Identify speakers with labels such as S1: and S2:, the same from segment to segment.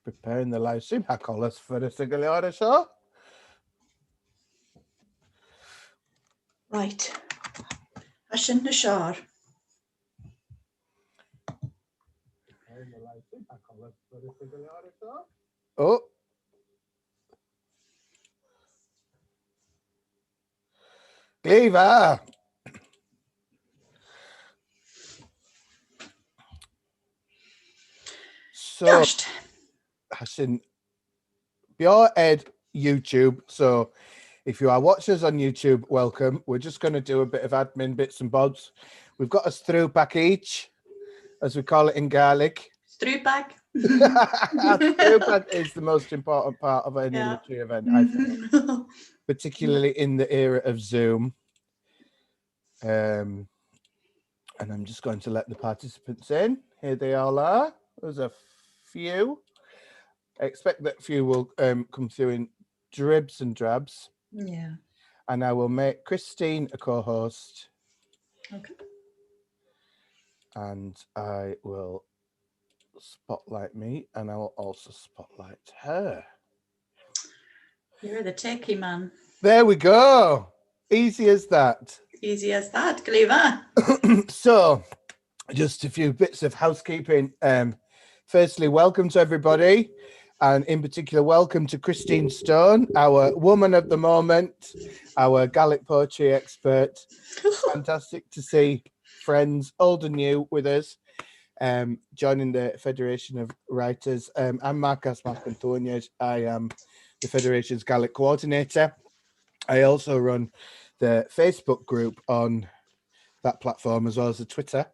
S1: preparing the live stream. Hacolas for the Sigiliora show.
S2: Right. Ashin na Shar.
S1: Oh. Glíomh. So, Hashin, you're at YouTube. So, if you are watching us on YouTube, welcome. We're just going to do a bit of admin bits and bobs. We've got a throwback each, as we call it in Gaelic.
S2: Throwback.
S1: Throwback is the most important part of any literary event, I think, particularly in the era of Zoom. And I'm just going to let the participants in. Here they all are. There's a few. I expect that few will come through in dribs and drabs.
S2: Yeah.
S1: And I will make Christine a co-host.
S2: Okay.
S1: And I will spotlight me, and I will also spotlight her.
S2: You're the techie man.
S1: There we go. Easy as that.
S2: Easy as that, Glíomh.
S1: So, just a few bits of housekeeping. Firstly, welcome to everybody, and in particular, welcome to Christine Stone, our woman of the moment, our Gaelic poetry expert. Fantastic to see friends, old and new, with us, joining the Federation of Writers. I'm Marcus Marcantonius. I am the Federation's Gaelic coordinator. I also run the Facebook group on that platform, as well as the Twitter.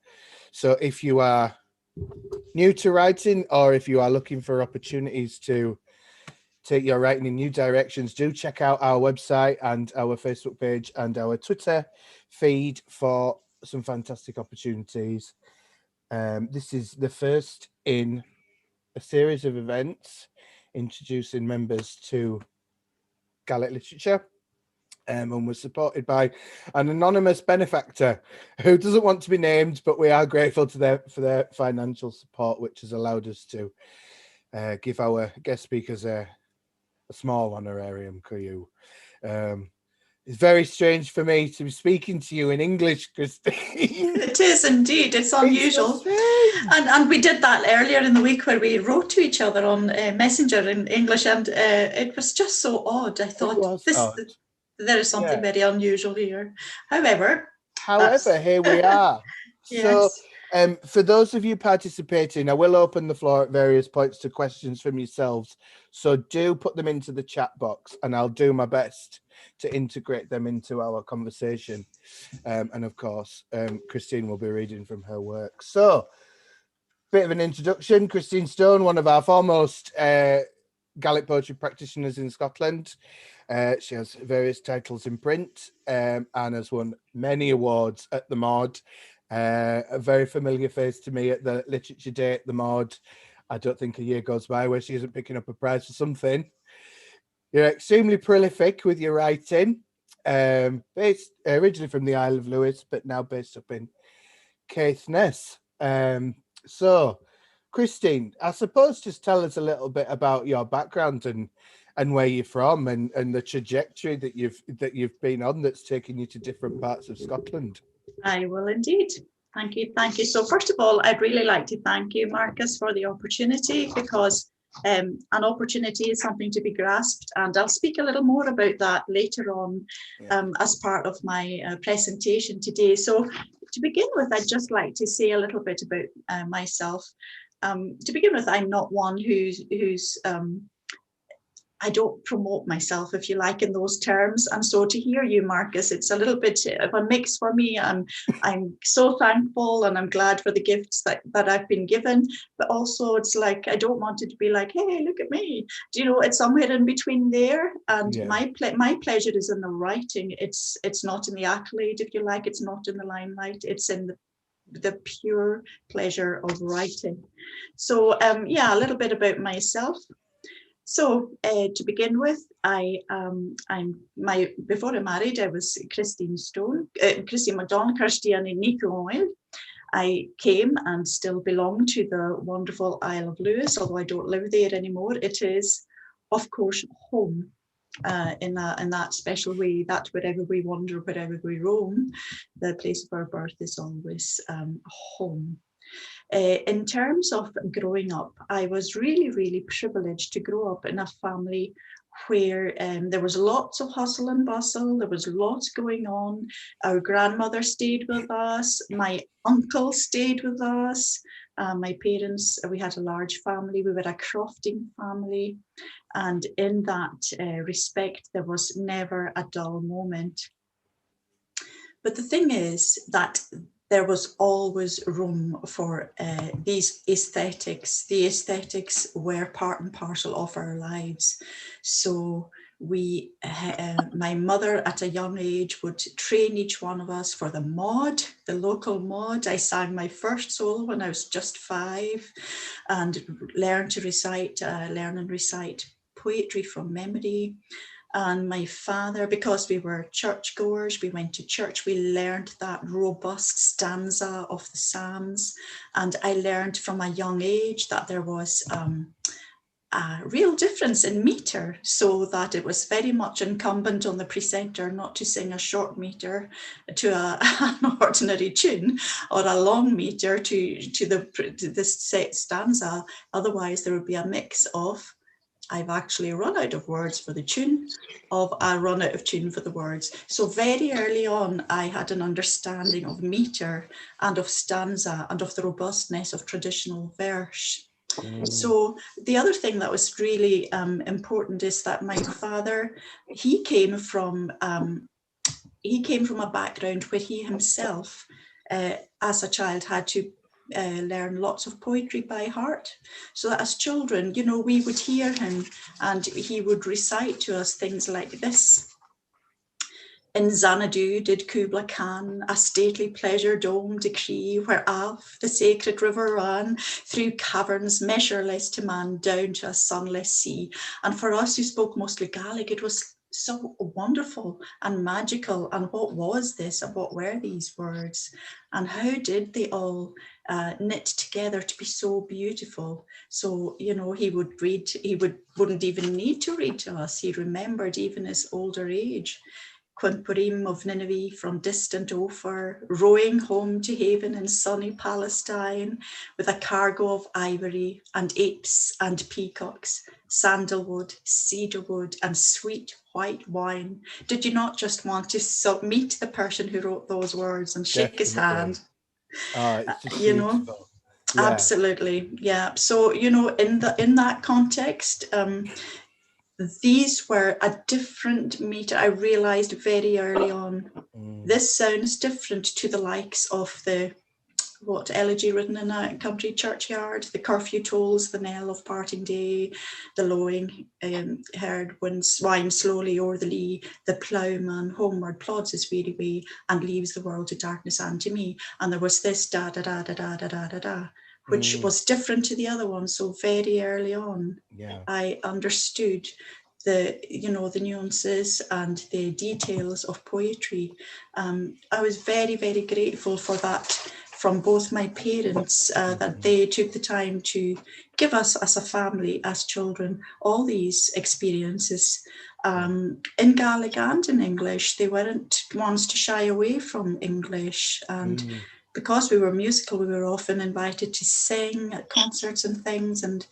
S1: So if you are new to writing, or if you are looking for opportunities to take your writing in new directions, do check out our website and our Facebook page and our Twitter feed for some fantastic opportunities. This is the first in a series of events introducing members to Gaelic literature. And was supported by an anonymous benefactor who doesn't want to be named, but we are grateful to for their financial support, which has allowed us to give our guest speakers a small honorarium. It's very strange for me to be speaking to you in English, Christine.
S2: It is indeed. It's unusual. And we did that earlier in the week where we wrote to each other on Messenger in English, and it was just so odd. I thought there is something very unusual here. However,
S1: here we are.
S2: Yes.
S1: So, for those of you participating, I will open the floor at various points to questions from yourselves. So do put them into the chat box, and I'll do my best to integrate them into our conversation. And of course, Christine will be reading from her work. So, bit of an introduction. Christine Stone, one of our foremost Gaelic poetry practitioners in Scotland. She has various titles in print and has won many awards at the Mod. A very familiar face to me at the Literature Day at the Mod. I don't think a year goes by where she isn't picking up a prize for something. You're extremely prolific with your writing, based originally from the Isle of Lewis, but now based up in Caithness. So, Christine, I suppose just tell us a little bit about your background and where you're from, and the trajectory that you've been on that's taken you to different parts of Scotland.
S2: I will indeed. Thank you. So first of all, I'd really like to thank you, Marcus, for the opportunity, because an opportunity is something to be grasped, and I'll speak a little more about that later on as part of my presentation today. So to begin with, I'd just like to say a little bit about myself. To begin with, I'm not one who's I don't promote myself, if you like, in those terms. And so to hear you, Marcus, it's a little bit of a mix for me. I'm so thankful, and I'm glad for the gifts that I've been given. But also it's like, I don't want it to be like, hey, look at me. Do you know, it's somewhere in between there. And my pleasure is in the writing. It's not in the accolade, if you like. It's not in the limelight. It's in the pure pleasure of writing. So a little bit about myself. So to begin with, before I married, I was Christine Stone, Christine MacDonald, Cairistìona Oil. I came and still belong to the wonderful Isle of Lewis, although I don't live there anymore. It is, of course, home. In that special way, that wherever we wander, wherever we roam, the place of our birth is always home. In terms of growing up, I was really, really privileged to grow up in a family where there was lots of hustle and bustle, there was lots going on. Our grandmother stayed with us, my uncle stayed with us, my parents, we had a large family, we were a crofting family, and in that respect, there was never a dull moment. But the thing is that there was always room for these aesthetics. The aesthetics were part and parcel of our lives. So my mother at a young age would train each one of us for the mod, the local mod. I sang my first solo when I was just 5 and learn and recite poetry from memory. And my father, because we were churchgoers, we went to church, we learned that robust stanza of the Psalms. And I learned from a young age that there was a real difference in meter, so that it was very much incumbent on the precentor not to sing a short meter to an ordinary tune, or a long meter to the set stanza. Otherwise, there would be a mix of, I've actually run out of words for the tune, of I run out of tune for the words. So very early on, I had an understanding of meter and of stanza and of the robustness of traditional verse. So the other thing that was really important is that my father, he came from a background where he himself, as a child, had to learn lots of poetry by heart. So that as children, we would hear him and he would recite to us things like this. In Xanadu did Kubla Khan a stately pleasure dome decree, where Alph, the sacred river, ran through caverns measureless to man, down to a sunless sea. And for us who spoke mostly Gaelic, it was so wonderful and magical. And what was this, and what were these words, and how did they all knit together to be so beautiful? So he would read, wouldn't even need to read to us. He remembered even his older age. Quimperim of Nineveh from distant Ophir, rowing home to haven in sunny Palestine, with a cargo of ivory and apes and peacocks, sandalwood, cedarwood, and sweet white wine. Did you not just want to meet the person who wrote those words and shake his hand?
S1: It's just beautiful.
S2: Yeah. Absolutely, yeah. So in that context, these were a different meter. I realized very early on, this sounds different to the likes of what elegy written in a country churchyard, the curfew tolls the knell of parting day, the lowing herd winds slowly o'er the lea, the ploughman homeward plods his weary way and leaves the world to darkness and to me. And there was this da da da da da da da da da, which was different to the other one. So very early on, I understood the nuances and the details of poetry. I was very, very grateful for that from both my parents, that they took the time to give us, as a family, as children, all these experiences in Gaelic and in English. They weren't ones to shy away from English, and because we were musical, we were often invited to sing at concerts and things, and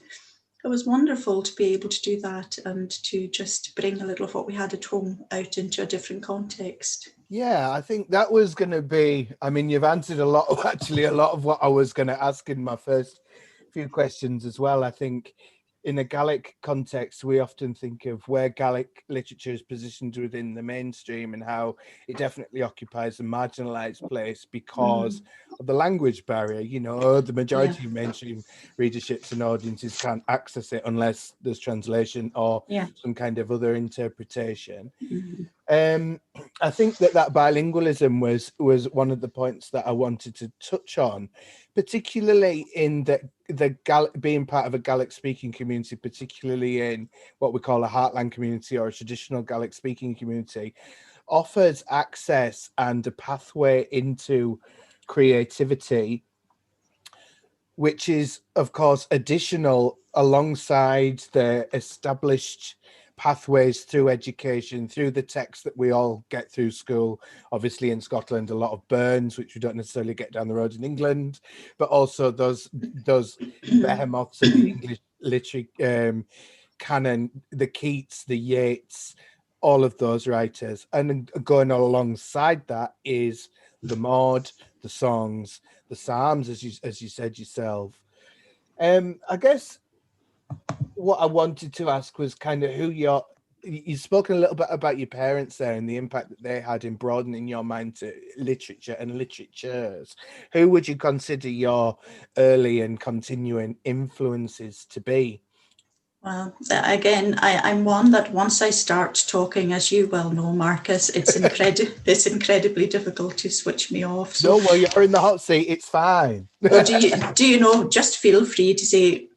S2: it was wonderful to be able to do that and to just bring a little of what we had at home out into a different context.
S1: Yeah, I think that was going to be, you've answered a lot of what I was going to ask in my first few questions as well. I think in a Gaelic context, we often think of where Gaelic literature is positioned within the mainstream and how it definitely occupies a marginalized place because of the language barrier. The majority of mainstream readerships and audiences can't access it unless there's translation or some kind of other interpretation. I think that bilingualism was one of the points that I wanted to touch on, particularly in being part of a Gaelic speaking community, particularly in what we call a heartland community or a traditional Gaelic speaking community, offers access and a pathway into creativity, which is, of course, additional alongside the established pathways through education, through the text that we all get through school. Obviously, in Scotland, a lot of Burns, which we don't necessarily get down the road in England, but also those behemoths of the English literary canon, the Keats, the Yeats, all of those writers. And going alongside that is the Maud, the songs, the Psalms, as you said yourself. I guess what I wanted to ask was kind of who you've spoken a little bit about your parents there and the impact that they had in broadening your mind to literature and literatures. Who would you consider your early and continuing influences to be?
S2: Well, again, I'm one that once I start talking, as you well know, Marcus, it's incredibly difficult to switch me off. So,
S1: no, well, you're in the hot seat. It's fine.
S2: Well, do you know? Just feel free to say,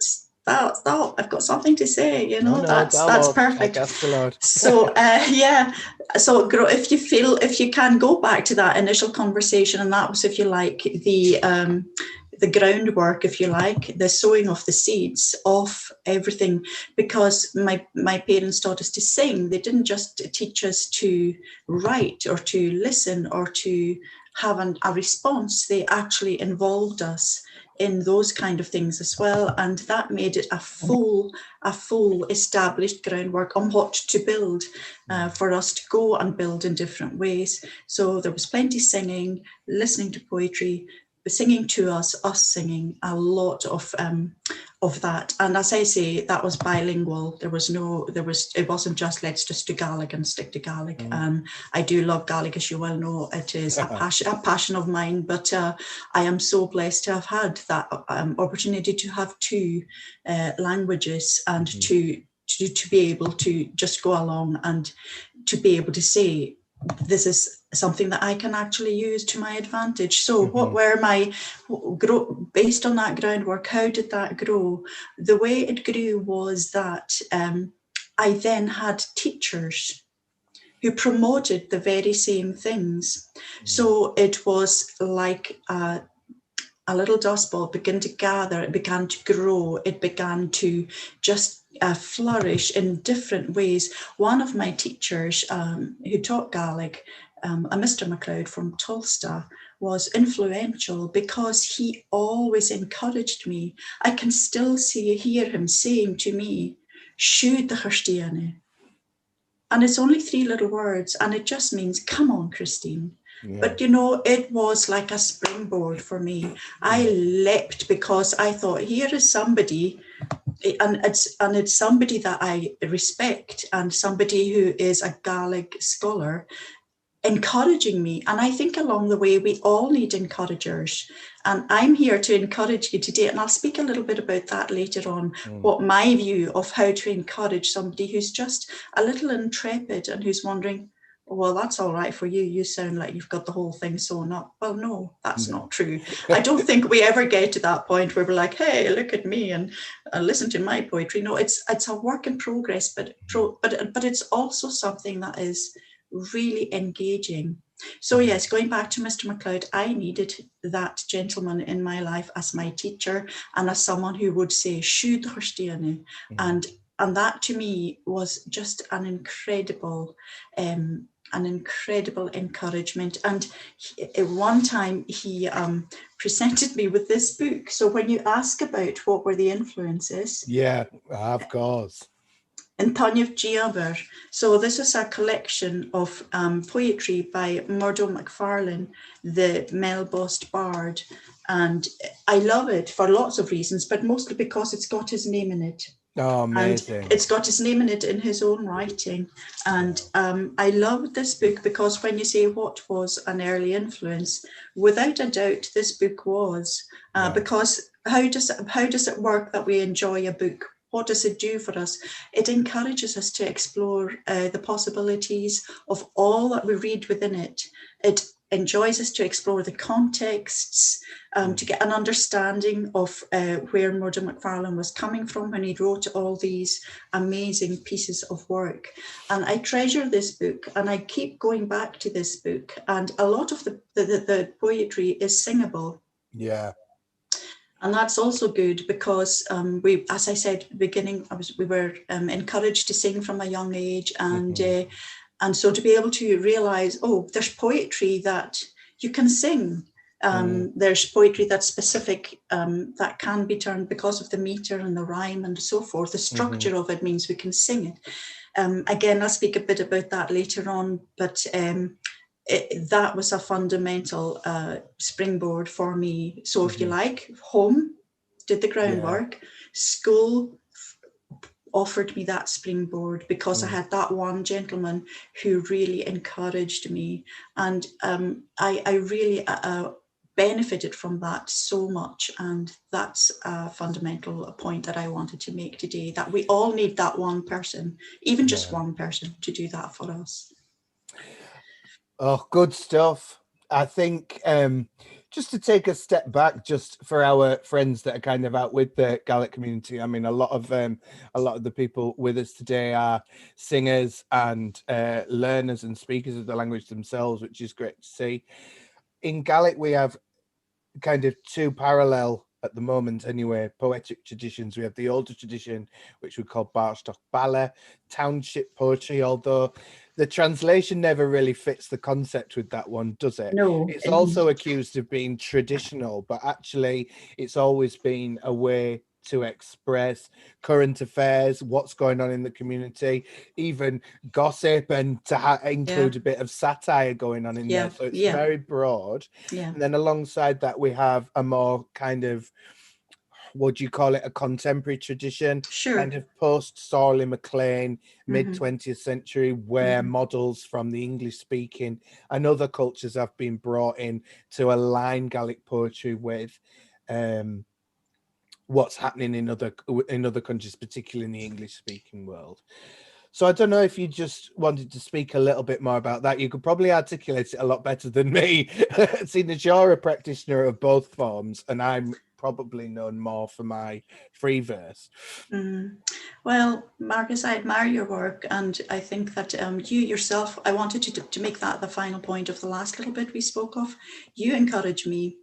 S2: "Stop! I've got something to say." You know, that's perfect. So, yeah. So, if you can go back to that initial conversation, and that was, if you like, the groundwork, if you like, the sowing of the seeds of everything, because my parents taught us to sing. They didn't just teach us to write or to listen or to have a response. They actually involved us in those kind of things as well, and that made it a full established groundwork on what to build for us to go and build in different ways. So there was plenty singing, listening to poetry, singing to us singing, a lot of that. And as I say, that was bilingual. It wasn't just let's just do Gaelic and stick to Gaelic. I do love Gaelic, as you well know. It is a passion of mine, but I am so blessed to have had that opportunity to have two languages and to be able to just go along and to be able to say, this is something that I can actually use to my advantage. So what were based on that groundwork, how did that grow? The way it grew was that I then had teachers who promoted the very same things. So it was like a little dust ball began to gather, it began to grow, it began to just flourish in different ways. One of my teachers who taught Gaelic, a Mr. MacLeod from Tulsa, was influential because he always encouraged me. I can still hear him saying to me, "Siúd the Cairistìona." And it's only 3 little words, and it just means, come on, Christine. Yeah. But you know, it was like a springboard for me. I leapt because I thought, here is somebody, and it's somebody that I respect and somebody who is a Gaelic scholar encouraging me. And I think along the way, we all need encouragers. And I'm here to encourage you today. And I'll speak a little bit about that later on, what my view of how to encourage somebody who's just a little intrepid and who's wondering, well, that's all right for you. You sound like you've got the whole thing sewn up. Well, no, that's not true. I don't think we ever get to that point where we're like, hey, look at me and listen to my poetry. No, it's a work in progress, but it's also something that is really engaging. So yes, going back to Mr. MacLeod, I needed that gentleman in my life as my teacher and as someone who would say, "Siúd the Cairistìona," and that to me was just an incredible encouragement. And at one time he presented me with this book. So when you ask about what were the influences,
S1: yeah, of course,
S2: in Teine Giaber. So this is a collection of poetry by Murdo Macfarlane, the Melbost bard. And I love it for lots of reasons, but mostly because it's got his name in it.
S1: Oh, amazing.
S2: And it's got his name in it in his own writing. And I love this book because when you say what was an early influence, without a doubt, this book was. Because how does it work that we enjoy a book? What does it do for us? It encourages us to explore the possibilities of all that we read within it. It enjoys us to explore the contexts, to get an understanding of where Murdo MacFarlane was coming from when he wrote all these amazing pieces of work. And I treasure this book, and I keep going back to this book. And a lot of the poetry is singable.
S1: Yeah.
S2: And that's also good because we, as I said at the beginning, we were encouraged to sing from a young age, and so to be able to realize, oh, there's poetry that you can sing. There's poetry that's specific, that can be turned because of the meter and the rhyme and so forth. The structure of it means we can sing it. Again, I'll speak a bit about that later on, but that was a fundamental springboard for me. So if you like, home did the groundwork, school offered me that springboard because I had that one gentleman who really encouraged me, and I really benefited from that so much. And that's a fundamental point that I wanted to make today, that we all need that one person, even just one person, to do that for us.
S1: Oh, good stuff. I think just to take a step back, just for our friends that are kind of out with the Gaelic community, I mean, a lot of the people with us today are singers and learners and speakers of the language themselves, which is great to see. In Gaelic, we have kind of two parallel, at the moment anyway, poetic traditions. We have the older tradition, which we call Bàrdachd baile, township poetry, although the translation never really fits the concept with that one, does it?
S2: No.
S1: It's also accused of being traditional, but actually it's always been a way to express current affairs, what's going on in the community, even gossip, and to include a bit of satire going on in there. So it's very broad. And then alongside that, we have a more kind of, what do you call it, a contemporary tradition, kind of post-Sorley MacLean, mid-20th century, where models from the English-speaking and other cultures have been brought in to align Gaelic poetry with what's happening in other countries, particularly in the English-speaking world. So I don't know if you just wanted to speak a little bit more about that. You could probably articulate it a lot better than me, seeing as you're a practitioner of both forms, and I'm probably known more for my free verse.
S2: Well, Marcus, I admire your work, and I think that you yourself, I wanted to make that the final point of the last little bit we spoke of. You encourage me.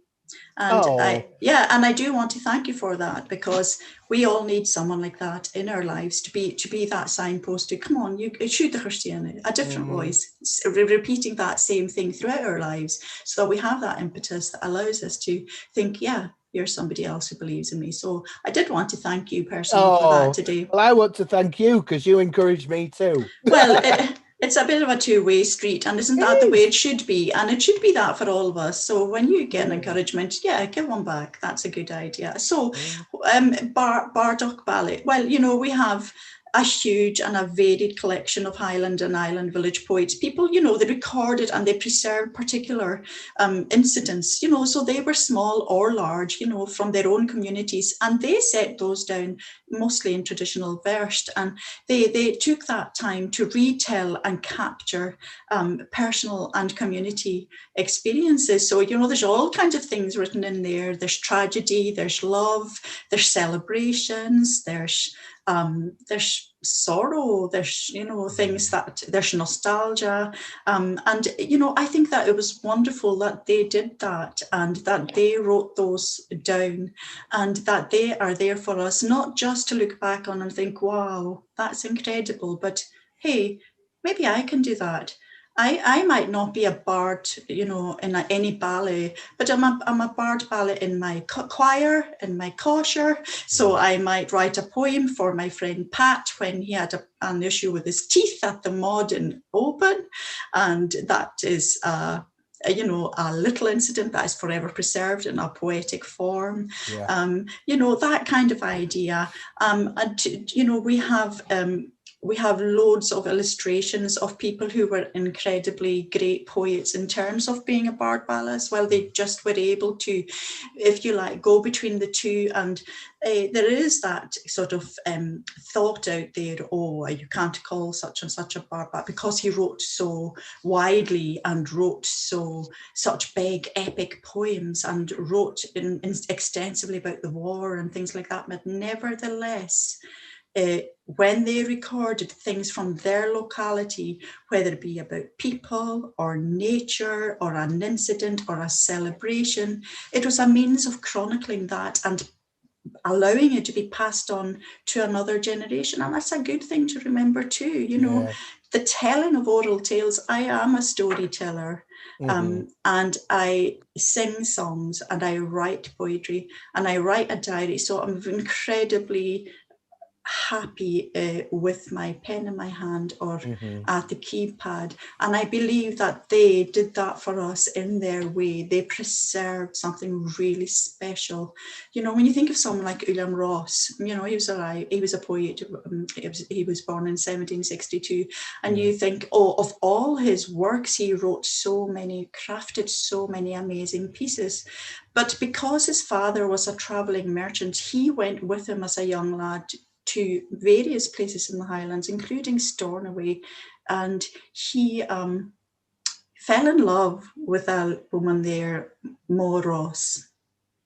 S2: And I do want to thank you for that, because we all need someone like that in our lives to be that signpost to, come on, you shoot the Cairistìona, a different voice, repeating that same thing throughout our lives, so that we have that impetus that allows us to think, you're somebody else who believes in me. So I did want to thank you personally for that today.
S1: Well, I want to thank you because you encouraged me too.
S2: Well, it's a bit of a two-way street, and isn't that the way it should be? And it should be that for all of us. So when you get an encouragement, give one back. That's a good idea. So Bàrdachd baile. Well, we have a huge and a varied collection of Highland and Island village poets. People, they recorded and they preserved particular incidents, so they were small or large, from their own communities, and they set those down mostly in traditional verse, and they took that time to retell and capture personal and community experiences. So, there's all kinds of things written in there. There's tragedy, there's love, there's celebrations, there's sorrow, there's things that there's nostalgia, and I think that it was wonderful that they did that, and that they wrote those down, and that they are there for us, not just to look back on and think, wow, that's incredible, but hey, maybe I can do that. I might not be a bard, in any ballet, but I'm a bard ballet in my choir, in my kosher. So I might write a poem for my friend Pat when he had an issue with his teeth at the Mod in Open, and that is a little incident that is forever preserved in a poetic form. That kind of idea. And we have we have loads of illustrations of people who were incredibly great poets in terms of being a bard baile as well. They just were able to, if you like, go between the two. And there is that sort of thought out there, oh, you can't call such and such a bard baile because he wrote so widely and wrote such big epic poems and wrote extensively about the war and things like that. But nevertheless, when they recorded things from their locality, whether it be about people or nature or an incident or a celebration, it was a means of chronicling that and allowing it to be passed on to another generation. And that's a good thing to remember too, you know, the telling of oral tales. I am a storyteller. And I sing songs and I write poetry and I write a diary. So I'm incredibly happy with my pen in my hand or at the keypad. And I believe that they did that for us in their way. They preserved something really special. You know, when you think of someone like William Ross, you know, he was a poet. He was born in 1762. And you think, oh, of all his works, he wrote so many, crafted so many amazing pieces. But because his father was a traveling merchant, he went with him as a young lad to various places in the Highlands, including Stornoway, and he fell in love with a woman there, Mo Ross.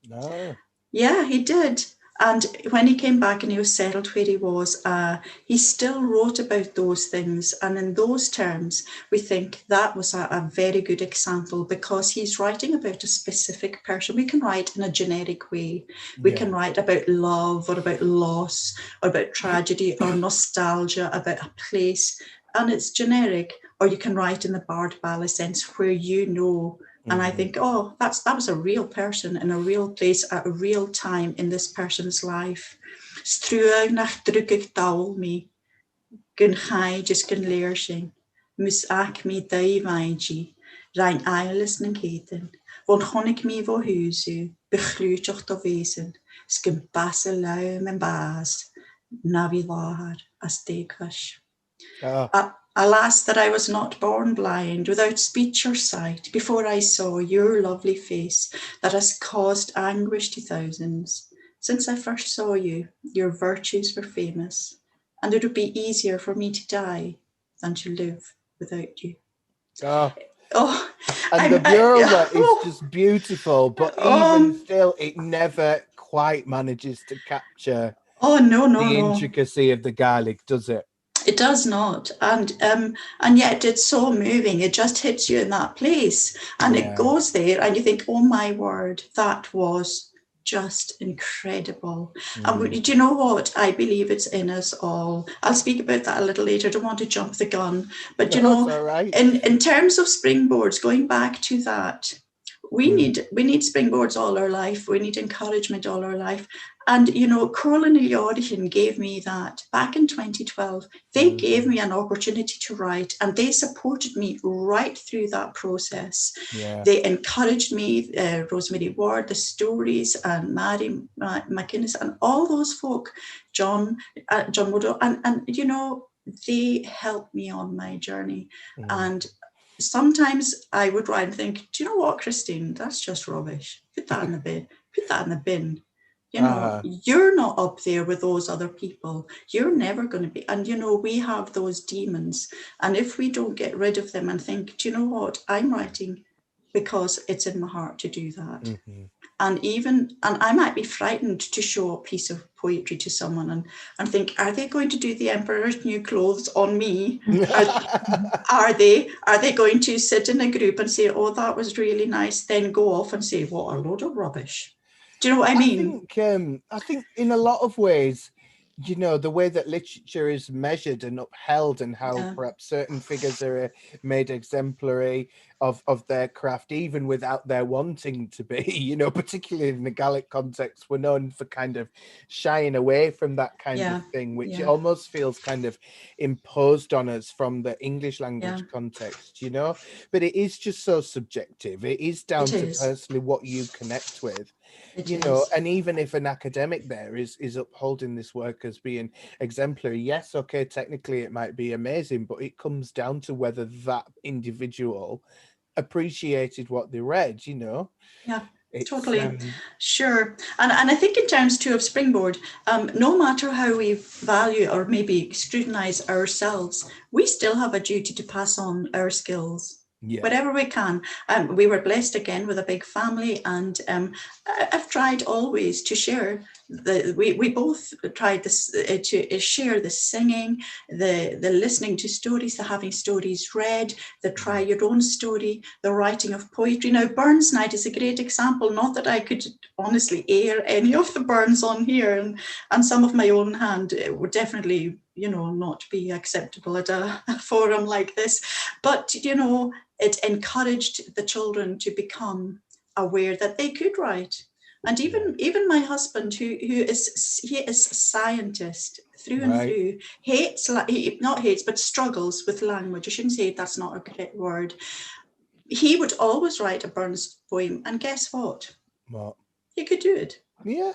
S1: Oh.
S2: Yeah, he did. And when he came back and he was settled where he was, he still wrote about those things. And in those terms, we think that was a very good example because he's writing about a specific person. We can write in a generic way. We can write about love or about loss or about tragedy or nostalgia, about a place. And it's generic. Or you can write in the bard baile sense where you know. And I think, oh, that was a real person in a real place at a real time in this person's life. Struag nach druk ik dawl mi, gun chai just gun leer sing, mus ac mi dau vainji, rein eilis ng keten, von chonig mi vo husu, begluutjoch do wezen, skun basse lau men baas, navi lahar as dekvash. Alas, that I was not born blind, without speech or sight, before I saw your lovely face that has caused anguish to thousands. Since I first saw you, your virtues were famous, and it would be easier for me to die than to live without you.
S1: And the burla is just beautiful, but even still, it never quite manages to capture the intricacy of the Gaelic, does it?
S2: It does not, and yet it's so moving. It just hits you in that place, and it goes there, and you think, "Oh my word, that was just incredible." And do you know what? I believe it's in us all. I'll speak about that a little later. I don't want to jump the gun, but you know, in terms of springboards, going back to that. We need springboards all our life. We need encouragement all our life. And, you know, Corlin and Yorichen gave me that back in 2012. They gave me an opportunity to write and they supported me right through that process.
S1: Yeah.
S2: They encouraged me, Rosemary Ward, the stories, and Mary McInnes, and all those folk, John Modo, and you know, they helped me on my journey. And sometimes I would write and think, do you know what, Christine, that's just rubbish. Put that in the bin. Put that in the bin. You know, you're not up there with those other people. You're never going to be. And, you know, we have those demons. And if we don't get rid of them and think, do you know what, I'm writing because it's in my heart to do that. And I might be frightened to show a piece of poetry to someone and think, are they going to do the Emperor's New Clothes on me? Are they going to sit in a group and say, oh, that was really nice, then go off and say, what a load of rubbish? Do you know what I mean?
S1: I think in a lot of ways, you know, the way that literature is measured and upheld and how perhaps certain figures are made exemplary of their craft, even without their wanting to be, you know, particularly in the Gaelic context, we're known for kind of shying away from that kind of thing, which almost feels kind of imposed on us from the English language context, you know, but it is just so subjective. It is down to personally what you connect with. And even if an academic there is upholding this work as being exemplary, yes, okay, technically it might be amazing, but it comes down to whether that individual appreciated what they read,
S2: Yeah. Totally. Sure. And I think in terms too of Springboard, no matter how we value or maybe scrutinize ourselves, we still have a duty to pass on our skills. Whatever we can. We were blessed again with a big family, and I've tried always to share we both tried this to share the singing, the listening to stories, the having stories read, the try your own story, the writing of poetry. Now, Burns Night is a great example. Not that I could honestly air any of the Burns on here, and some of my own hand would definitely, not be acceptable at a forum like this. But, it encouraged the children to become aware that they could write. And even my husband, who is a scientist through and through, struggles with language. I shouldn't say that's not a correct word. He would always write a Burns poem, and guess what?
S1: What?
S2: He could do it.
S1: Yeah.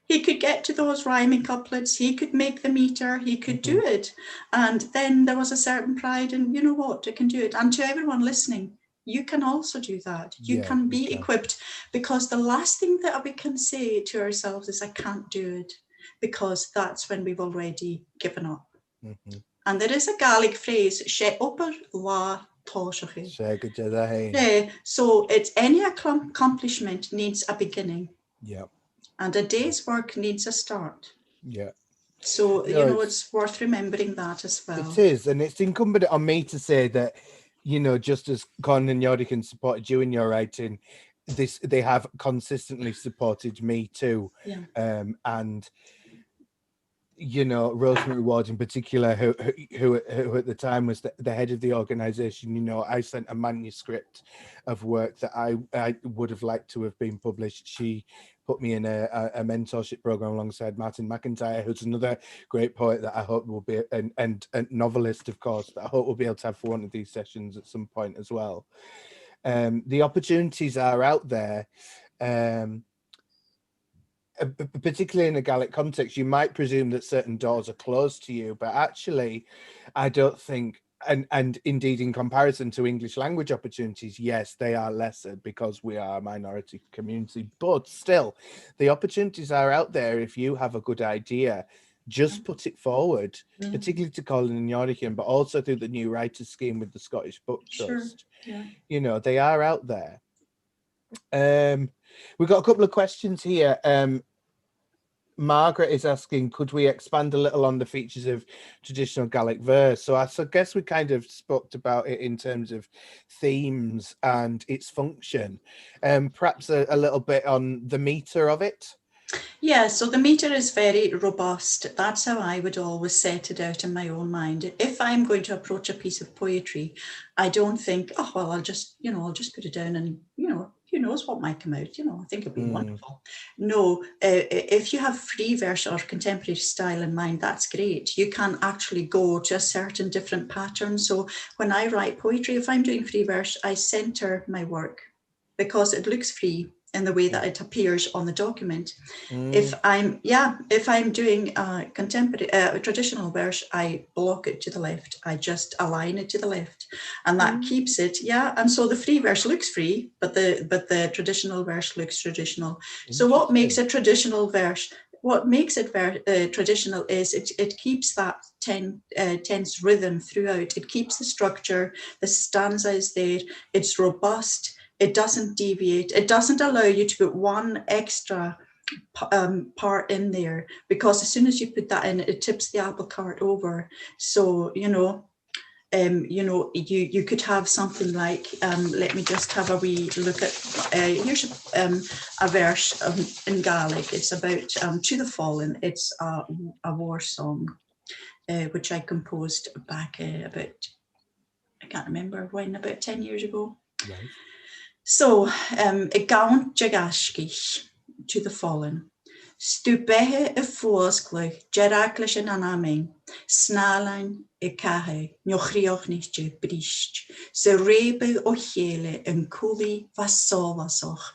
S2: He could get to those rhyming couplets. He could make the meter. He could do it. And then there was a certain pride, and you know what? I can do it. And to everyone listening, you can also do that. You can be equipped, because the last thing that we can say to ourselves is, I can't do it, because that's when we've already given up. And there is a Gaelic phrase, she upper la toshachi. So it's any accomplishment needs a beginning.
S1: Yeah.
S2: And a day's work needs a start.
S1: Yeah.
S2: So, it's worth remembering that as well.
S1: It is. And it's incumbent on me to say that, just as Con and Yorican supported you in your writing, they have consistently supported me too.
S2: Yeah.
S1: And, Rosemary Ward in particular, who at the time was the head of the organization, I sent a manuscript of work that I would have liked to have been published. She put me in a mentorship program alongside Martin McIntyre, who's another great poet that I hope will be, and novelist, of course, that I hope we'll be able to have for one of these sessions at some point as well. The opportunities are out there. Particularly in a Gaelic context, you might presume that certain doors are closed to you, but actually, I don't think, and indeed in comparison to English language opportunities, yes, they are lesser because we are a minority community, but still, the opportunities are out there if you have a good idea. Just put it forward, particularly to Colin and Yorican, but also through the new writers scheme with the Scottish Book Trust. They are out there. We've got a couple of questions here. Margaret is asking, could we expand a little on the features of traditional Gaelic verse? So I guess we kind of spoke about it in terms of themes and its function. Perhaps a little bit on the meter of it.
S2: Yeah, so the meter is very robust. That's how I would always set it out in my own mind. If I'm going to approach a piece of poetry, I don't think, oh, well, I'll just put it down and, who knows what might come out, I think it'd be wonderful. No, if you have free verse or contemporary style in mind, that's great. You can actually go to a certain different pattern. So when I write poetry, if I'm doing free verse, I center my work because it looks free in the way that it appears on the document. If I'm doing contemporary traditional verse, I block it to the left. I just align it to the left, and that keeps it. And so the free verse looks free, but the traditional verse looks traditional. So what makes a traditional verse? What makes it traditional is it keeps that tense rhythm throughout. It keeps the structure. The stanza is there. It's robust. It doesn't deviate. It doesn't allow you to put one extra part in there, because as soon as you put that in, it tips the apple cart over. So, you could have something like, let me just have a wee look at, here's a verse in Gaelic. It's about To the Fallen. It's a war song, which I composed back about 10 years ago.
S1: Right.
S2: So, Gaunt Jagaskich, To the Fallen. Stubehe fosglug, Geraklish and Anaming, Snalan Kahe, Nochrioch Brist, Se Rebe Ochele and Kuli Vasovasoch,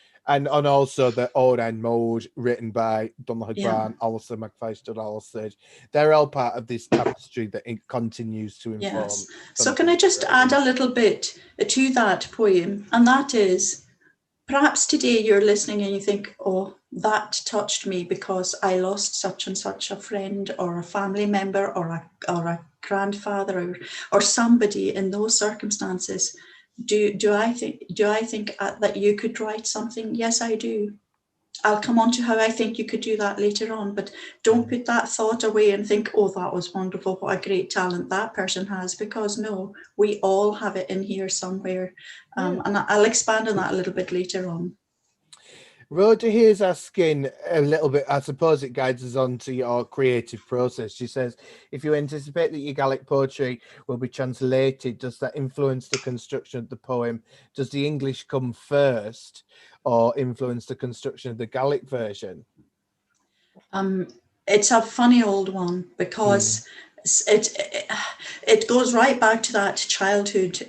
S1: And also the Oren Mode, written by Donald
S2: Yeah.
S1: Grant, Alison McFeisted, Alison. They're all part of this tapestry that it continues to inform.
S2: Yes. So can I just add a little bit to that poem? And that is, perhaps today you're listening and you think, oh, that touched me because I lost such and such a friend or a family member or a grandfather or somebody in those circumstances. Do I think that you could write something? Yes, I do. I'll come on to how I think you could do that later on, but don't put that thought away and think, oh, that was wonderful, what a great talent that person has, because no, we all have it in here somewhere. And I'll expand on that a little bit later on.
S1: Rhoda here's asking a little bit, I suppose it guides us on to your creative process. She says, if you anticipate that your Gaelic poetry will be translated, does that influence the construction of the poem? Does the English come first or influence the construction of the Gaelic version?
S2: It's a funny old one because it goes right back to that childhood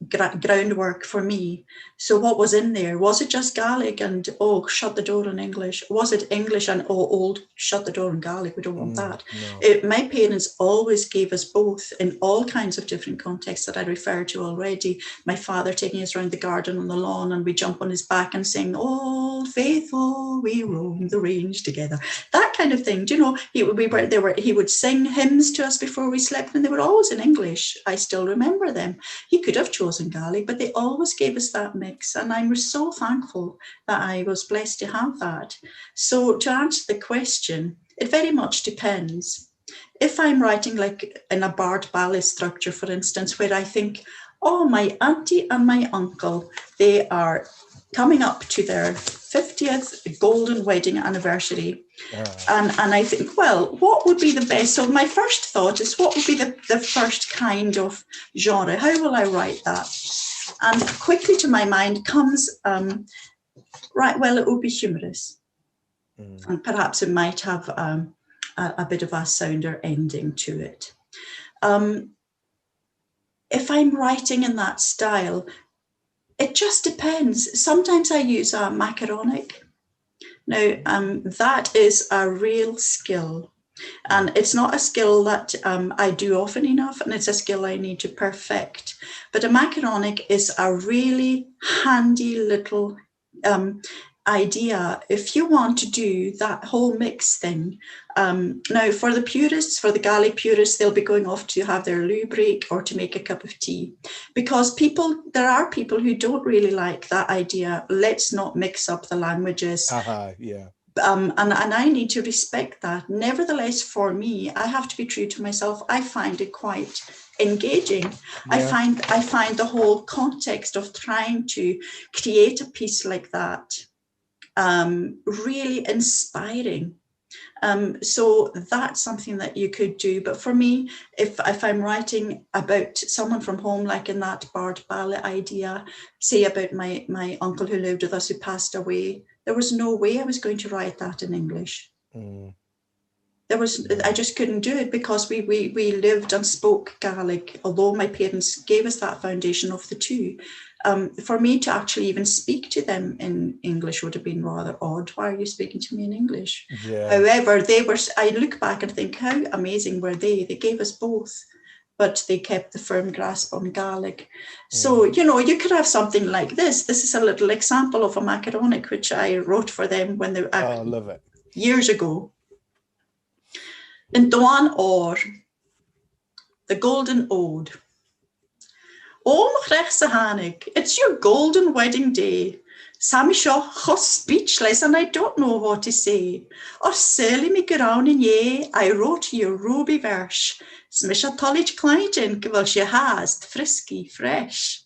S2: groundwork for me. So what was in there? Was it just Gaelic and shut the door in English? Was it English and old shut the door in Gaelic? We don't want that.
S1: No.
S2: My parents always gave us both in all kinds of different contexts that I referred to already. My father taking us around the garden on the lawn and we jump on his back and sing, "Old Faithful, we roam the range together." That kind of thing. Do you know, he would sing hymns to us before we slept and they were always in English. I still remember them. He could have chosen Gaelic, but they always gave us that mix. And I'm so thankful that I was blessed to have that. So to answer the question, it very much depends. If I'm writing like in a bard baile structure, for instance, where I think, oh, my auntie and my uncle, they are coming up to their 50th golden wedding anniversary. And I think, well, what would be the best? So my first thought is, what would be the first kind of genre? How will I write that? And quickly to my mind comes, right, well, it would be humorous. And perhaps it might have a bit of a sounder ending to it. If I'm writing in that style, it just depends. Sometimes I use a macaronic. Now, that is a real skill. And it's not a skill that I do often enough, and it's a skill I need to perfect. But a macaronic is a really handy little idea if you want to do that whole mix thing. Now, for the purists, for the Gaelic purists, they'll be going off to have their loo break or to make a cup of tea, because there are people who don't really like that idea. Let's not mix up the languages.
S1: Yeah.
S2: And I need to respect that. Nevertheless, for me, I have to be true to myself. I find it quite engaging.
S1: Yeah.
S2: I find the whole context of trying to create a piece like that really inspiring. So that's something that you could do. But for me, if I'm writing about someone from home, like in that bard baile idea, say about my uncle who lived with us who passed away, there was no way I was going to write that in English. I just couldn't do it, because we lived and spoke Gaelic, although my parents gave us that foundation of the two. For me to actually even speak to them in English would have been rather odd. Why are you speaking to me in English?
S1: Yeah.
S2: However, I look back and think, how amazing were they? They gave us both, but they kept the firm grasp on Gaelic. So, you could have something like this. This is a little example of a macaronic, which I wrote for them when they
S1: I love it.
S2: Years ago. In Dawn Or, the Golden Ode. Oh, Hanig, it's your golden wedding day. Sammy Shaw was speechless and I don't know what to say. Or silly me ground in ye, I wrote your ruby verse. Smisha Tollage Clyden, well she has, frisky, fresh.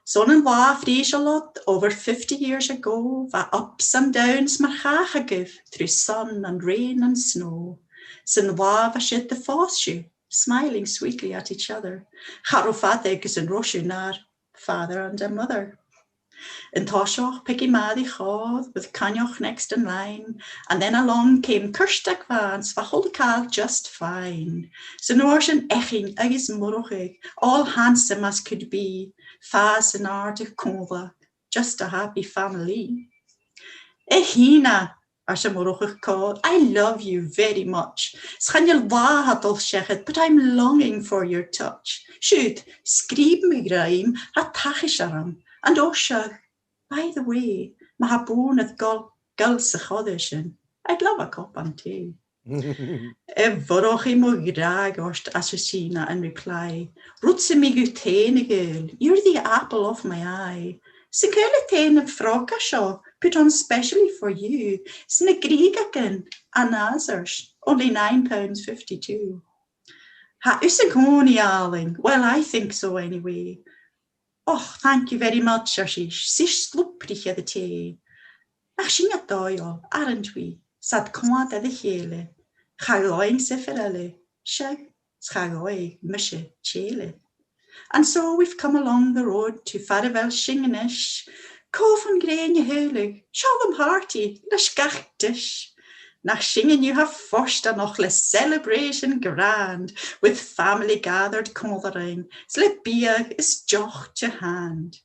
S2: Son and wa fresh a lot over 50 years ago, va ups and downs mar ha give through sun and rain and snow. Sin wa va shit the foshu, smiling sweetly at each other. Harofatig is in Roshunar, father and a mother. In Toshoch, Picky Maddy Chod, with Canyoch next in line, and then along came Kirstak Vans, Vaholkal just fine. So Norshan Eching, Agis Morochig, all handsome as could be, Faz and Art of Kova, just a happy family. Hina, I love you very much. But I'm longing for your touch. Shoot, skrib me graim, ha tachisharam, and Osha, by the way, mahabon at gul I'd love a cup and tea. Vorrochi mo grag orst Assassina and reply, Rutse me gu Teine girl, you're the apple of my eye. Sikele Teine frocka shaw, put on specially for you. Sne grigaken, anazers, only £9.52. Ha usinkoni arling, well I think so anyway. Oh, thank you very much, Ashish. Sish slupprich the tea. Ach singa doyle, aren't we? Sad kwad the hele. Chagoing sifirele, shag, schagoy, mishe, chele. And so we've come along the road to Faravel Shingenish, Cove and Grain Hulig, show them hearty, lish gach dish. Nach Shingen you have first and noch less celebration grand, with family gathered cothering, slip biag is joch to hand.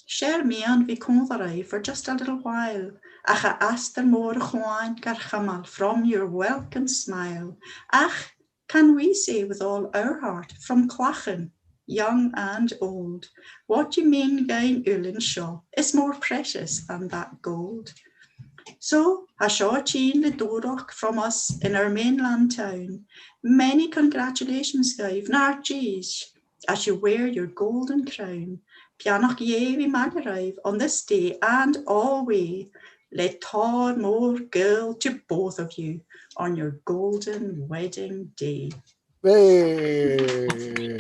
S2: Share me and we converay for just a little while. Ach a aster more chwain gar chamal from your welcome smile. Ach, can we say with all our heart from Clachan, young and old, what you mean gain Ullin Shaw is more precious than that gold. So, Hashawachin the Dorok from us in our mainland town. Many congratulations, Gaiv, Narjis, as you wear your golden crown. Pianach Yevi man arrive on this day and always. Let tar more girl to both of you on your golden wedding day.
S1: Hey.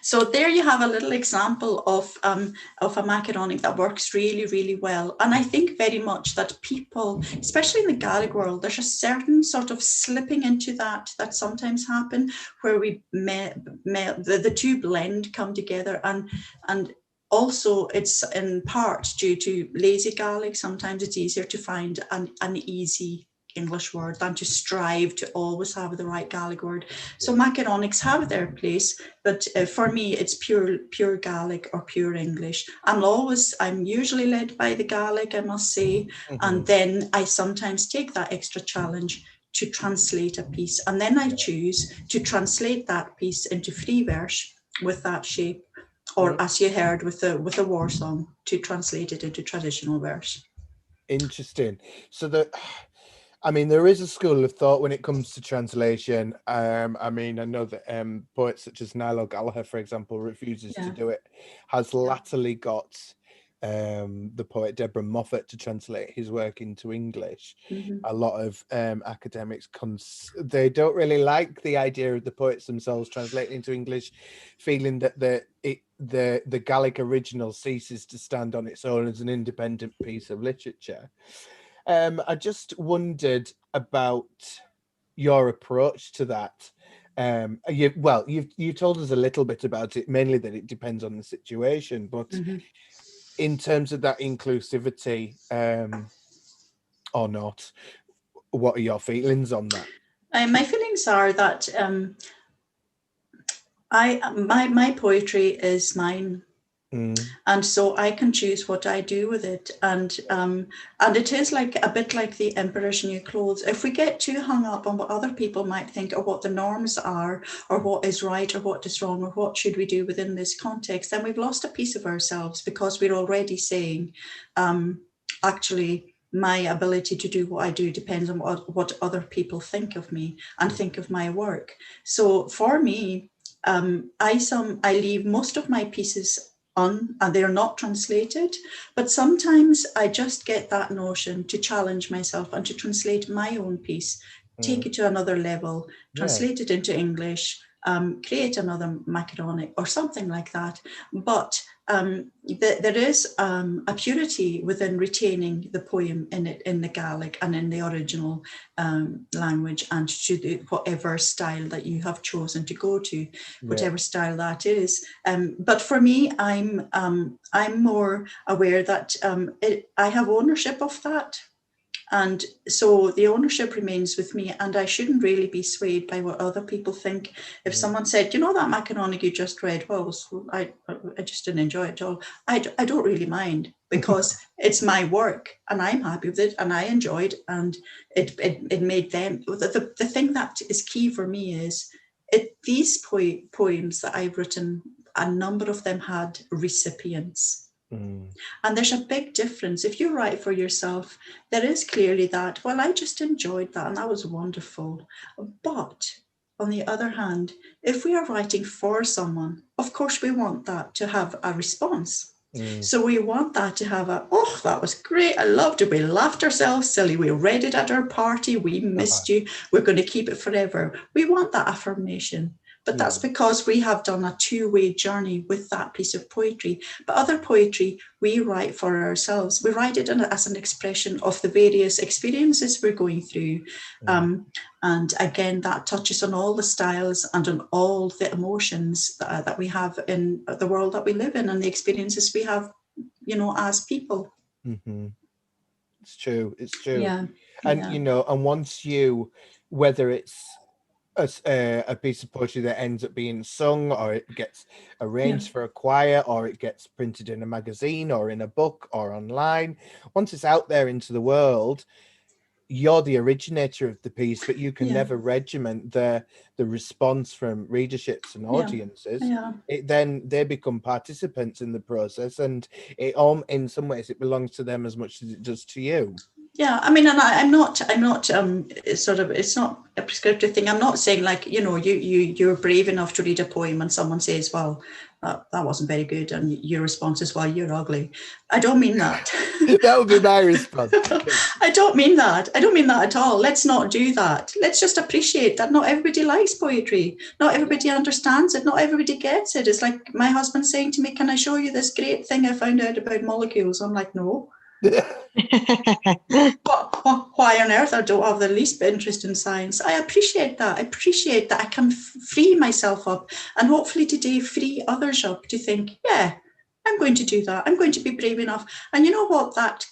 S2: So there you have a little example of a macaronic that works really, really well. And I think very much that people, especially in the Gaelic world, there's a certain sort of slipping into that sometimes happen, where we the two blend, come together, and also it's in part due to lazy Gaelic. Sometimes it's easier to find an easy English word than to strive to always have the right Gaelic word. So macaronics have their place, but for me it's pure Gaelic or pure English. I'm usually led by the Gaelic, I must say, and then I sometimes take that extra challenge to translate a piece, and then I choose to translate that piece into free verse with that shape, or as you heard with the war song, to translate it into traditional verse.
S1: Interesting. So there is a school of thought when it comes to translation. I know that poets such as Niall O'Gallagher, for example, refuses to do it, has latterly got the poet Deborah Moffat to translate his work into English. A lot of academics, they don't really like the idea of the poets themselves translating into English, feeling that the Gaelic original ceases to stand on its own as an independent piece of literature. I just wondered about your approach to that. You told us a little bit about it, mainly that it depends on the situation, but in terms of that inclusivity or not, what are your feelings on that?
S2: My feelings are that my poetry is mine. And so I can choose what I do with it, and it is a bit like the emperor's new clothes. If we get too hung up on what other people might think, or what the norms are, or what is right or what is wrong, or what should we do within this context, then we've lost a piece of ourselves, because we're already saying, actually, my ability to do what I do depends on what other people think of me and think of my work. So for me, I leave most of my pieces on, and they're not translated, but sometimes I just get that notion to challenge myself and to translate my own piece, take it to another level, translate it into English, create another macaronic or something like that. But there is a purity within retaining the poem in the Gaelic and in the original language, and to whatever style that you have chosen to go to, whatever style that is. But for me, I'm more aware that I have ownership of that. And so the ownership remains with me, and I shouldn't really be swayed by what other people think. If someone said, you know, that Macaronig you just read, well, I just didn't enjoy it at all. I don't really mind, because it's my work and I'm happy with it and I enjoyed, and it made them. The thing that is key for me is these poems that I've written, a number of them had recipients. And there's a big difference. If you write for yourself, there is clearly that, well, I just enjoyed that and that was wonderful. But on the other hand, if we are writing for someone, of course we want that to have a response. So we want that to have oh, that was great. I loved it. We laughed ourselves silly. We read it at our party. We missed you. We're going to keep it forever. We want that affirmation. But that's because we have done a two-way journey with that piece of poetry. But other poetry, we write for ourselves. We write it as an expression of the various experiences we're going through. And again, that touches on all the styles and on all the emotions that we have in the world that we live in and the experiences we have, you know, as people.
S1: It's true. It's true.
S2: Yeah.
S1: And, you know, and once you, whether it's a piece of poetry that ends up being sung, or it gets arranged for a choir, or it gets printed in a magazine or in a book or online, once it's out there into the world, you're the originator of the piece, but you can never regiment the response from readerships and audiences. Then they become participants in the process, and it in some ways it belongs to them as much as it does to you.
S2: Yeah, I mean, and I'm not sort of, it's not a prescriptive thing. I'm not saying, like, you know, you're brave enough to read a poem and someone says, well, that wasn't very good, and your response is, well, you're ugly. I don't mean that.
S1: That would be my response.
S2: I don't mean that. I don't mean that at all. Let's not do that. Let's just appreciate that not everybody likes poetry. Not everybody understands it. Not everybody gets it. It's like my husband saying to me, can I show you this great thing I found out about molecules? I'm like, no. But why on earth? I don't have the least bit interest in science. I appreciate that. I appreciate that I can free myself up, and hopefully today free others up to think, yeah, I'm going to do that. I'm going to be brave enough. And you know what, that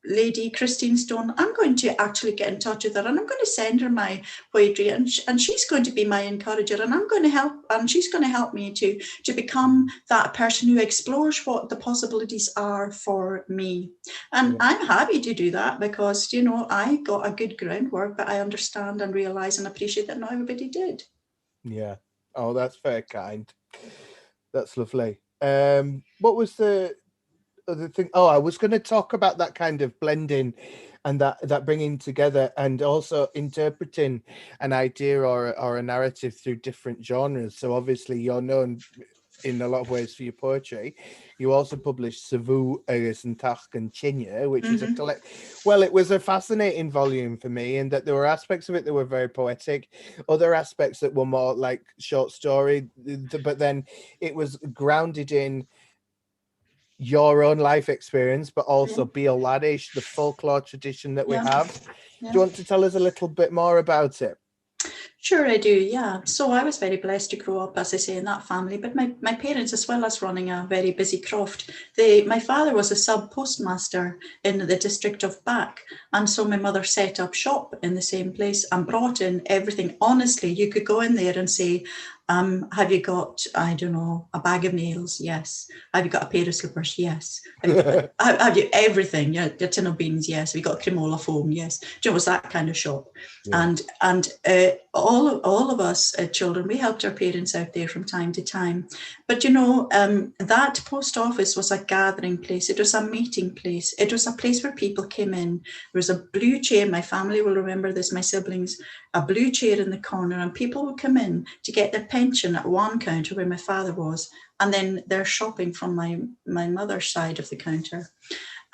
S2: lady, Christine Stone, I'm going to actually get in touch with her, and I'm going to send her my poetry, and she's going to be my encourager, and I'm going to help, and she's going to help me to become that person who explores what the possibilities are for me. And I'm happy to do that, because, you know, I got a good groundwork, but I understand and realize and appreciate that not everybody did.
S1: Yeah. Oh, that's very kind. That's lovely. What was the other thing? Oh, I was going to talk about that kind of blending and that bringing together, and also interpreting an idea or a narrative through different genres. So obviously you're known in a lot of ways for your poetry. You also published Sa Bhùth and Teine, which is it was a fascinating volume for me, in that there were aspects of it that were very poetic, other aspects that were more like short story, but then it was grounded in your own life experience, but also Beal Laddish, the folklore tradition that we have. Do you want to tell us a little bit more about it?
S2: Sure, I do, yeah. So I was very blessed to grow up, as I say, in that family. But my parents, as well as running a very busy croft, my father was a sub-postmaster in the district of Back. And so my mother set up shop in the same place and brought in everything. Honestly, you could go in there and say, have you got, I don't know, a bag of nails? Yes. Have you got a pair of slippers? Yes. Have you everything? Yeah, your tin of beans? Yes. Have you got cremola foam? Yes. It was that kind of shop. Yeah. And all of us children, we helped our parents out there from time to time. But, you know, that post office was a gathering place. It was a meeting place. It was a place where people came in. There was a blue chair. My family will remember this, my siblings, a blue chair in the corner, and people would come in to get their pension at one counter where my father was, and then they're shopping from my mother's side of the counter.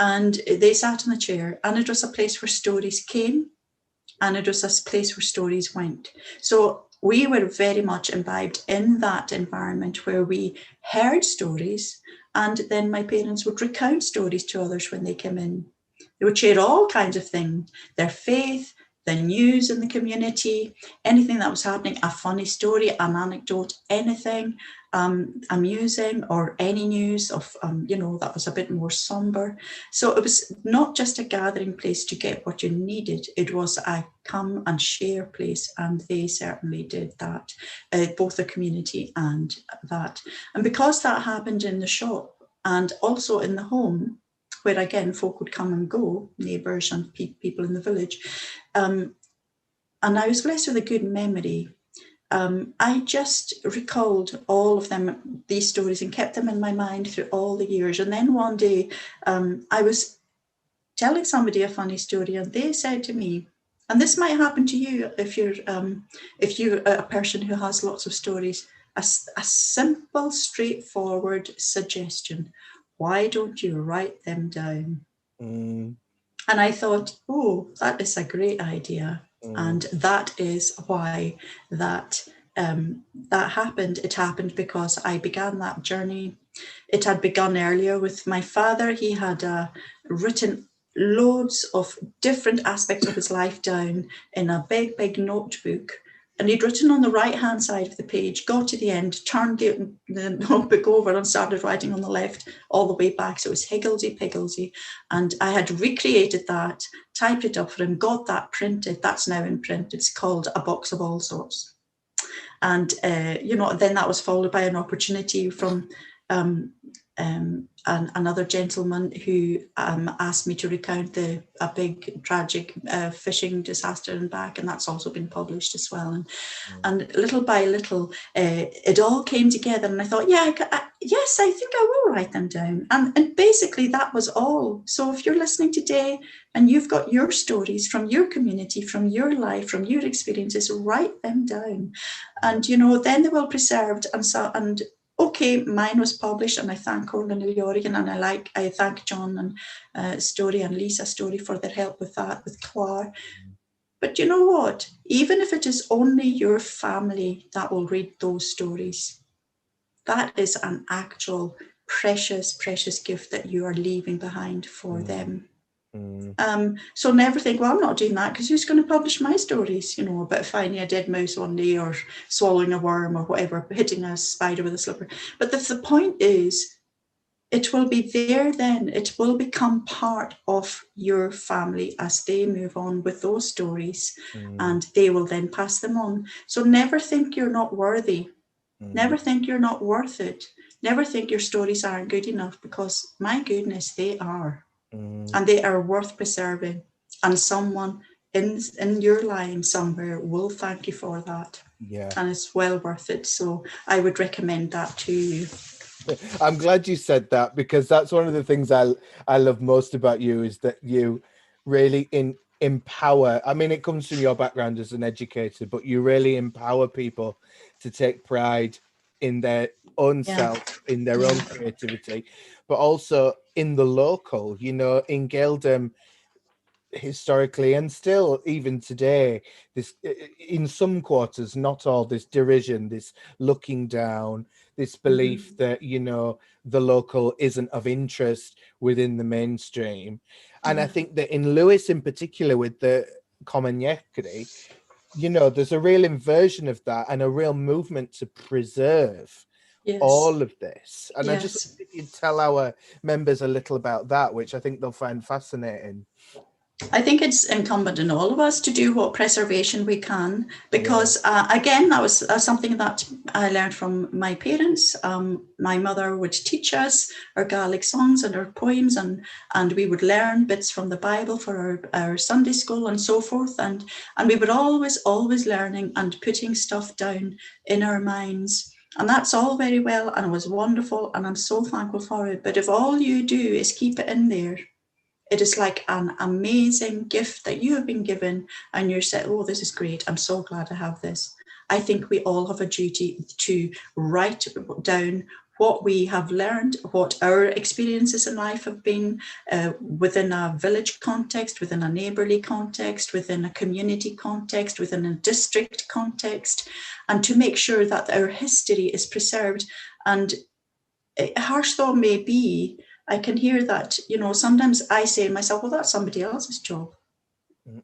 S2: And they sat in the chair, and it was a place where stories came, and it was a place where stories went. So we were very much imbibed in that environment where we heard stories, and then my parents would recount stories to others when they came in. They would share all kinds of things, their faith, the news in the community, anything that was happening, a funny story, an anecdote, anything amusing, or any news of, that was a bit more somber. So it was not just a gathering place to get what you needed, it was a come and share place, and they certainly did that, both the community and that. And because that happened in the shop and also in the home, where again folk would come and go, neighbours and people in the village, and I was blessed with a good memory. I just recalled all of them, these stories, and kept them in my mind through all the years. And then one day I was telling somebody a funny story, and they said to me, and this might happen to you if you're a person who has lots of stories, a simple, straightforward suggestion: why don't you write them down? And I thought, oh, that is a great idea. And that is why that happened. It happened because I began that journey. It had begun earlier with my father. He had written loads of different aspects of his life down in a big, big notebook. And he'd written on the right-hand side of the page, got to the end, turned the notebook over and started writing on the left all the way back. So it was higgledy-piggledy. And I had recreated that, typed it up for him, got that printed. That's now in print. It's called A Box of All Sorts. And, then that was followed by an opportunity from another gentleman who asked me to recount a big tragic fishing disaster and back, and that's also been published as well. And little by little, it all came together, and I thought, yes, I think I will write them down. And basically that was all. So if you're listening today and you've got your stories from your community, from your life, from your experiences, write them down. And, then they will be preserved. And okay, mine was published, and I thank Corlin of Oregon, and I thank John and Story and Lisa Story for their help with that, with Clàr. But you know what? Even if it is only your family that will read those stories, that is an actual precious, precious gift that you are leaving behind for them. So never think, well, I'm not doing that because who's going to publish my stories, about finding a dead mouse one day or swallowing a worm or whatever, hitting a spider with a slipper. But the point is, it will be there then. It will become part of your family as they move on with those stories, and they will then pass them on. So never think you're not worthy. Never think you're not worth it. Never think your stories aren't good enough, because my goodness, they are. And they are worth preserving. And someone in your line somewhere will thank you for that. Yeah. And it's well worth it. So I would recommend that to you.
S1: I'm glad you said that, because that's one of the things I love most about you, is that you really empower. I mean, it comes from your background as an educator, but you really empower people to take pride in their own self, in their own creativity, but also in the local, in Gaeldom, historically, and still even today, this, in some quarters, not all, this derision, this looking down, this belief that the local isn't of interest within the mainstream. And I think that in Lewis in particular, with the Commonecity, there's a real inversion of that and a real movement to preserve all of this. And I just wanted you to tell our members a little about that, which I think they'll find fascinating.
S2: I think it's incumbent on all of us to do what preservation we can, because again, that was something that I learned from my parents. My mother would teach us our Gaelic songs and our poems, and we would learn bits from the Bible for our Sunday school and so forth. And we were always learning and putting stuff down in our minds. And that's all very well, and it was wonderful, and I'm so thankful for it. But if all you do is keep it in there, it is like an amazing gift that you have been given, and you're saying, oh, this is great. I'm so glad I have this. I think we all have a duty to write down what we have learned, what our experiences in life have been, within a village context, within a neighbourly context, within a community context, within a district context, and to make sure that our history is preserved. And harsh though it may be, I can hear that, sometimes I say to myself, well, that's somebody else's job.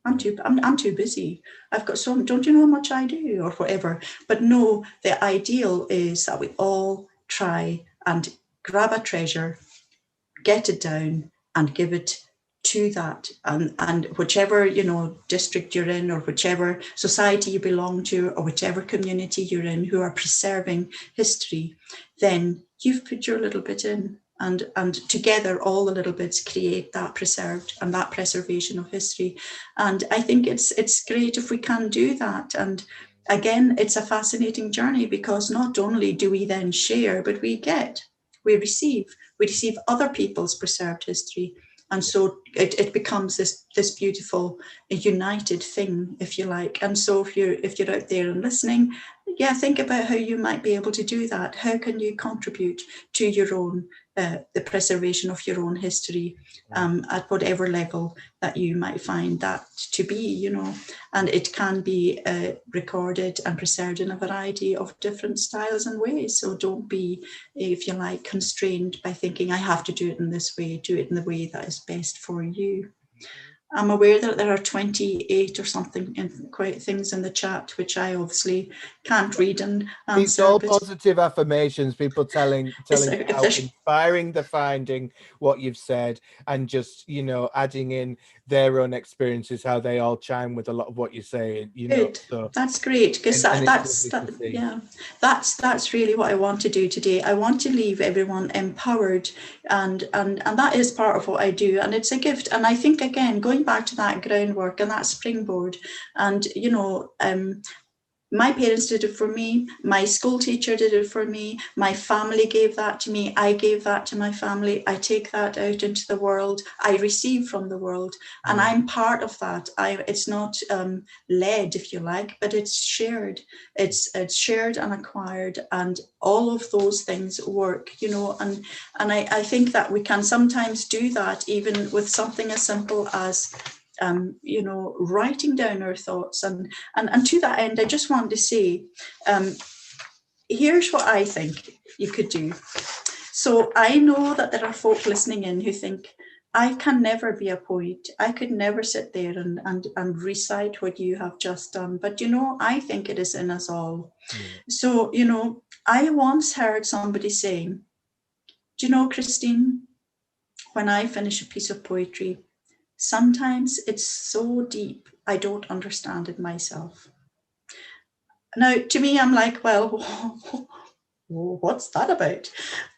S2: I'm too busy. I've got some, don't you know how much I do, or whatever. But no, the ideal is that we all try and grab a treasure, get it down and give it to that, and whichever, you know, district you're in, or whichever society you belong to, or whichever community you're in who are preserving history, then you've put your little bit in, and together all the little bits create that preserved and that preservation of history. And I think it's great if we can do that. And again, it's a fascinating journey, because not only do we then share, but we receive other people's preserved history. And so it becomes this beautiful united thing, if you like. And so if you're out there and listening, yeah, think about how you might be able to do that. How can you contribute to your own the preservation of your own history, at whatever level that you might find that to be, you know. And it can be recorded and preserved in a variety of different styles and ways. So don't be, if you like, constrained by thinking I have to do it in this way. Do it in the way that is best for you. I'm aware that there are 28 or something quite things in the chat, which I obviously can't read and answer.
S1: It's all positive affirmations, people telling you how inspiring they're finding what you've said, and just, you know, adding in their own experiences, how they all chime with a lot of what you're saying, you know. So
S2: that's great, because that's really what I want to do today. I want to leave everyone empowered, and that is part of what I do, and it's a gift. And I think, again, going back to that groundwork and that springboard, and, you know, my parents did it for me. My school teacher did it for me. My family gave that to me. I gave that to my family. I take that out into the world. I receive from the world, and I'm part of that. It's not led, if you like, but it's shared. It's shared and acquired, and all of those things work, you know. And I think that we can sometimes do that even with something as simple as you know, writing down our thoughts. And to that end, I just want to say, here's what I think you could do. So I know that there are folk listening in who think, I can never be a poet. I could never sit there and recite what you have just done. But, you know, I think it is in us all. So, you know, I once heard somebody saying, do you know, Christine, when I finish a piece of poetry, sometimes it's so deep, I don't understand it myself. Now, to me, I'm like, well, what's that about?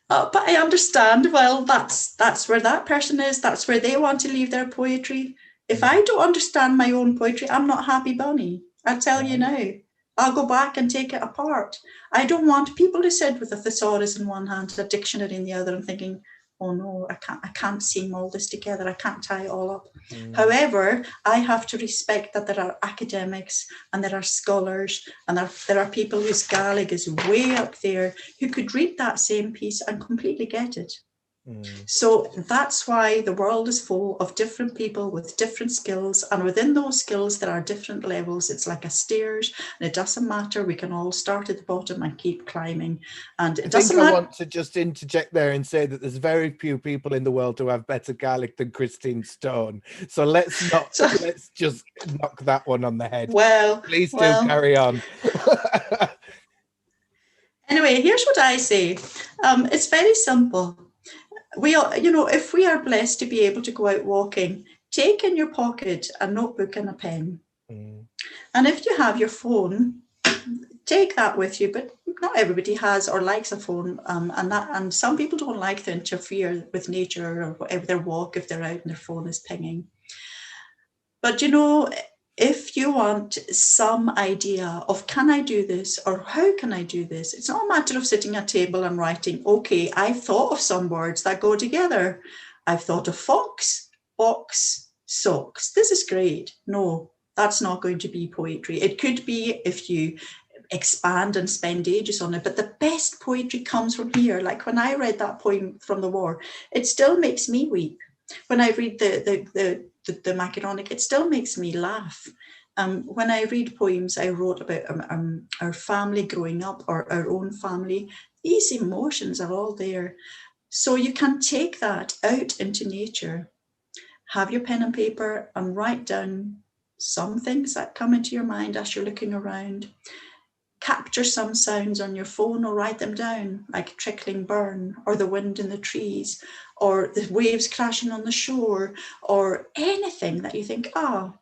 S2: But I understand, well, that's where that person is. That's where they want to leave their poetry. If I don't understand my own poetry, I'm not happy bunny. I'll tell you now. I'll go back and take it apart. I don't want people to sit with a thesaurus in one hand, a dictionary in the other, and thinking, oh no, I can't seam all this together. I can't tie it all up. However, I have to respect that there are academics and there are scholars and there are people whose Gaelic is way up there who could read that same piece and completely get it. So that's why the world is full of different people with different skills, and within those skills there are different levels. It's like a stairs, and it doesn't matter. We can all start at the bottom and keep climbing. And it doesn't matter. I
S1: want to just interject there and say that there's very few people in the world who have better Gaelic than Christine Stone. So let's just knock that one on the head.
S2: Well,
S1: please do carry on.
S2: Anyway, here's what I say. It's very simple. We all, you know, if we are blessed to be able to go out walking, take in your pocket a notebook and a pen. And if you have your phone, take that with you. But not everybody has or likes a phone, and some people don't like to interfere with nature or whatever their walk if they're out and their phone is pinging. But, you know, if you want some idea of, can I do this, or how can I do this? It's not a matter of sitting at a table and writing, okay, I've thought of some words that go together. I've thought of fox, box, socks. This is great. No, that's not going to be poetry. It could be if you expand and spend ages on it, but the best poetry comes from here. Like when I read that poem from the war, it still makes me weep. When I read the macaronic, it still makes me laugh. When I read poems I wrote about our family growing up, or our own family, these emotions are all there. So you can take that out into nature, have your pen and paper and write down some things that come into your mind as you're looking around. Capture some sounds on your phone or write them down, like a trickling burn, or the wind in the trees, or the waves crashing on the shore, or anything that you think, ah.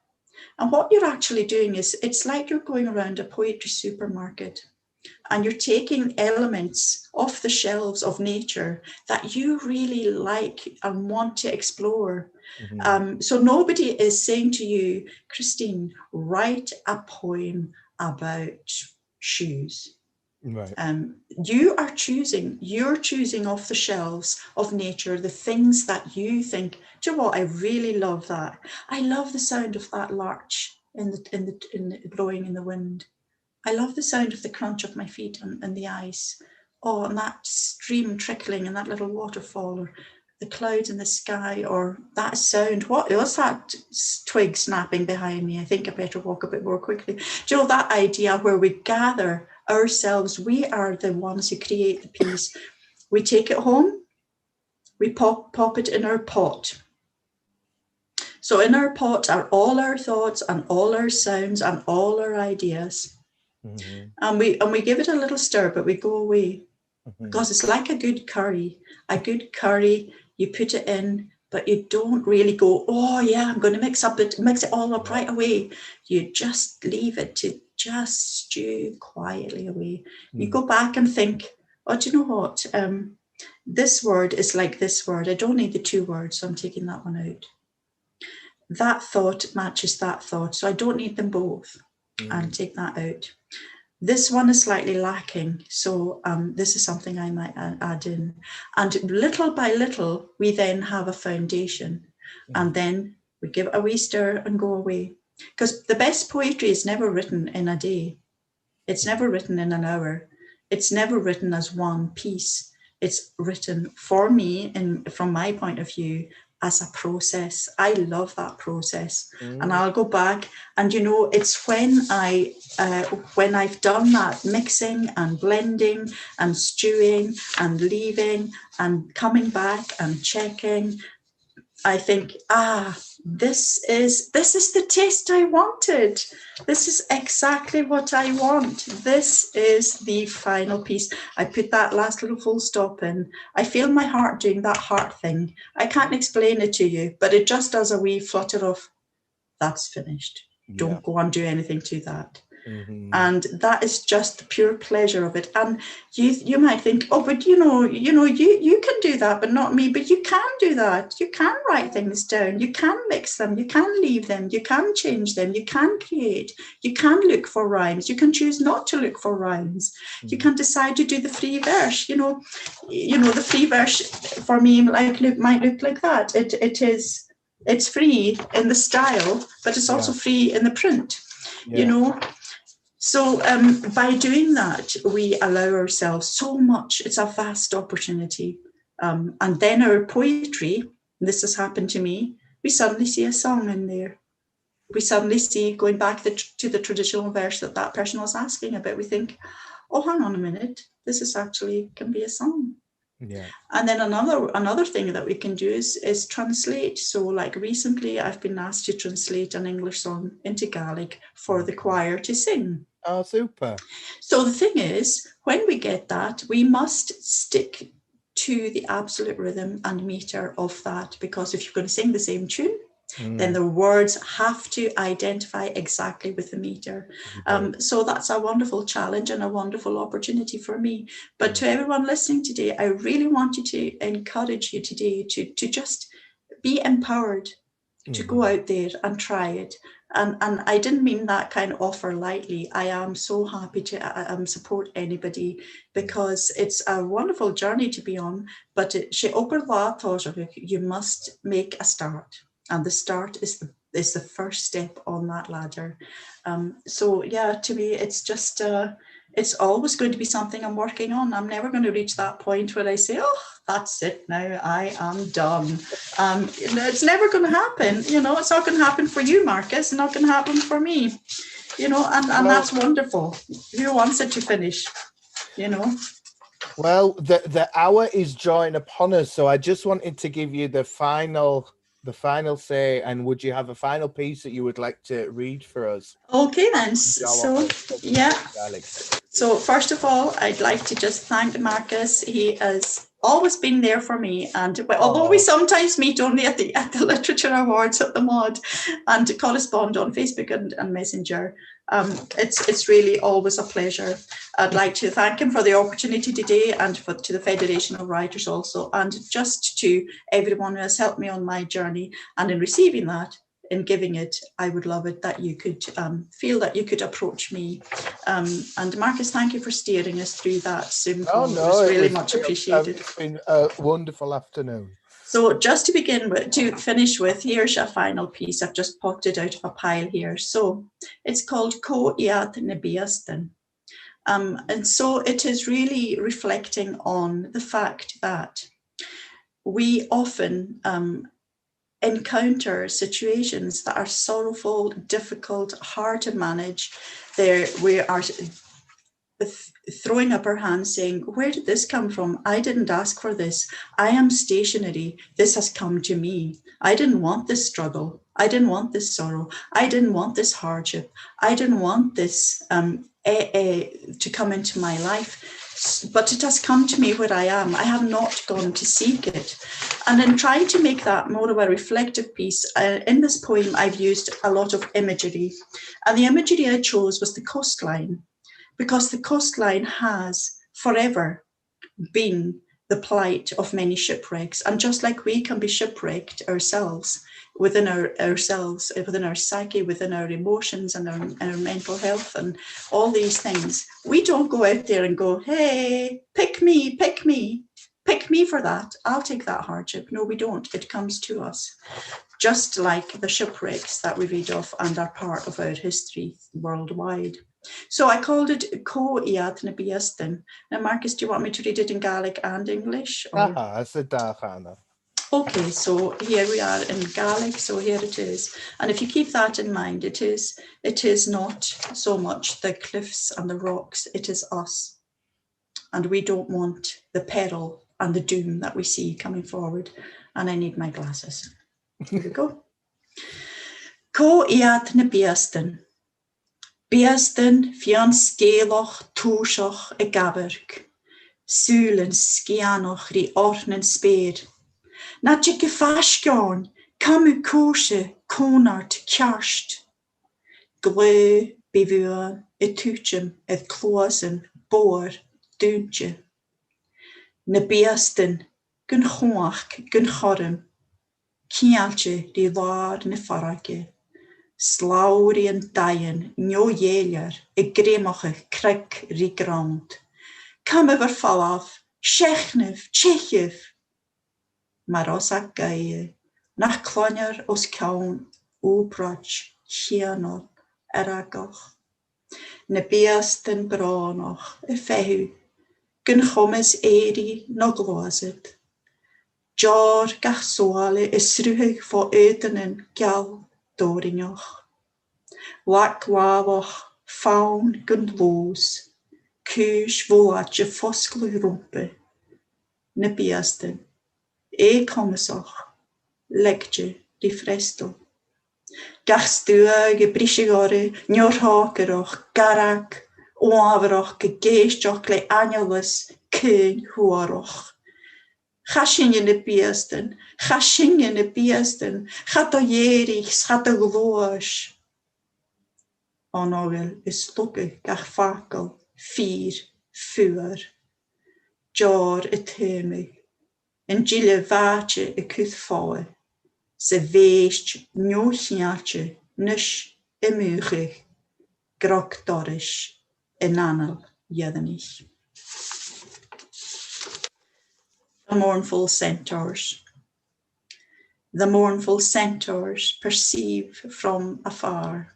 S2: And what you're actually doing is, it's like you're going around a poetry supermarket and you're taking elements off the shelves of nature that you really like and want to explore. So nobody is saying to you, Christine, write a poem about shoes.
S1: Right.
S2: You're choosing off the shelves of nature the things that you think, do you know what, I really love that. I love the sound of that larch in the blowing in the wind. I love the sound of the crunch of my feet on the ice. Oh, and that stream trickling and that little waterfall, or the clouds in the sky, or that sound. What was that twig snapping behind me? I think I better walk a bit more quickly. Do you know that idea where we gather ourselves? We are the ones who create the piece. We take it home, we pop it in our pot. So in our pot are all our thoughts and all our sounds and all our ideas. And we give it a little stir, but we go away. Because it's like a good curry. A good curry, you put it in, but you don't really go, oh yeah, I'm going to mix it all up right away. You just leave it to just stew quietly away. You go back and think, oh, do you know what? This word is like this word. I don't need the two words, so I'm taking that one out. That thought matches that thought, so I don't need them both. I'll take that out. This one is slightly lacking, so this is something I might add in. And little by little, we then have a foundation, and then we give it a wee stir and go away. Because the best poetry is never written in a day. It's never written in an hour. It's never written as one piece. It's written, for me, and from my point of view, as a process. I love that process. And I'll go back, and you know, it's when I've done that mixing and blending and stewing and leaving and coming back and checking, I think, this is the taste I wanted. This is exactly what I want. This is the final piece. I put that last little full stop in. I feel my heart doing that heart thing. I can't explain it to you, but it just does a wee flutter of, that's finished. Don't go and do anything to that. And that is just the pure pleasure of it. And you might think, oh, but you can do that, but not me. But you can do that. You can write things down. You can mix them. You can leave them. You can change them. You can create. You can look for rhymes. You can choose not to look for rhymes. You can decide to do the free verse. The free verse for me might look like that. It's free in the style, but it's also free in the print. So by doing that, we allow ourselves so much. It's a vast opportunity. And then our poetry, this has happened to me, we suddenly see a song in there. We suddenly see, going back to the traditional verse that person was asking about, we think, oh, hang on a minute, this is actually can be a song. And then another thing that we can do is translate. So like recently I've been asked to translate an English song into Gaelic for the choir to sing.
S1: Oh, super.
S2: So the thing is, when we get that, we must stick to the absolute rhythm and meter of that, because if you're going to sing the same tune, then the words have to identify exactly with the meter. So that's a wonderful challenge and a wonderful opportunity for me. But to everyone listening today, I really want to encourage you today to just be empowered to go out there and try it. And I didn't mean that kind of offer lightly. I am so happy to support anybody, because it's a wonderful journey to be on. But you must make a start. And the start is the first step on that ladder. So yeah, to me, it's just, it's always going to be something I'm working on. I'm never going to reach that point where I say, oh, that's it now, I am done. It's never going to happen. It's not going to happen for you, Marcus. It's not going to happen for me. And that's wonderful. Who wants it to finish? Well,
S1: the hour is drawing upon us, so I just wanted to give you the final the final say, and would you have a final piece that you would like to read for us?
S2: Okay then, so yeah. So first of all, I'd like to just thank Marcus. He has always been there for me, and although we sometimes meet only at the Literature Awards at the Mod and correspond on Facebook and Messenger, it's really always a pleasure. I'd like to thank him for the opportunity today, and to the Federation of Writers also, and just to everyone who has helped me on my journey. And in receiving that, in giving it, I would love it that you could feel that you could approach me. And Marcus, thank you for steering us through that Zoom call. It was really much appreciated.
S1: It's been a wonderful afternoon.
S2: So just to begin with, to finish with, here's a final piece. I've just popped it out of a pile here. So it's called Co Iad na Biastan. And so it is really reflecting on the fact that we often encounter situations that are sorrowful, difficult, hard to manage. We are throwing up our hands saying, where did this come from? I didn't ask for this. I am stationary. This has come to me. I didn't want this struggle. I didn't want this sorrow. I didn't want this hardship. I didn't want this to come into my life. But it has come to me where I am. I have not gone to seek it. And in trying to make that more of a reflective piece, in this poem, I've used a lot of imagery. And the imagery I chose was the coastline, because the coastline has forever been the plight of many shipwrecks. And just like we can be shipwrecked ourselves, within ourselves, within our psyche, within our emotions and our mental health and all these things, we don't go out there and go, hey, pick me for that. I'll take that hardship. No, we don't. It comes to us. Just like the shipwrecks that we read of and are part of our history worldwide. So I called it Co Iad na Biastan. Now, Marcus, do you want me to read it in Gaelic and English? Okay, so here we are in Gaelic, so here it is. And if you keep that in mind, it is not so much the cliffs and the rocks, it is us. And we don't want the peril and the doom that we see coming forward. And I need my glasses. Here we go. Co Iad na Biastan. Biastan fian scéalach túiseach a gaberg. Súlan scianoch rí ornan spéir. Na te go fasceáin, camu cóise cónart cearst. Glö bivua I túchim edd clóasan bór dúnte. Na biastan gun chóach gun chorim. Cialche rí lár na farage. Slaurí an dayan nio éilear I grémacha cric rí ground. Cam yfir falaf, sechnif, tchechif. Mar os a gaie, nach cloniar os cawn úbrach, chianol, agach. Na biastan branoch, fehu, gyn chomes eri no glóasid. Jar gach soale sruhig fo ötenen gal dorinjoch. Lak wawach, faun gyn loos, kush voatje fosklu rumpe. Na biastan. Commesach, legge di fresto. Gach stuage brisigore, njorhakerach, garak, oaverach, gegeestjoch le angelus, kein huarach. Chashinje ne biasten, chashinje ne biasten, chata jerichs, chata gloas. Onogel is lukke, gach fakel, vier, vuur. Jar eteme. En gile vaatje kuth fawe. Se veest njo chiaatje, nush muugig, grok dorish, enanel jedenich. The mournful centaurs. The mournful centaurs perceive from afar.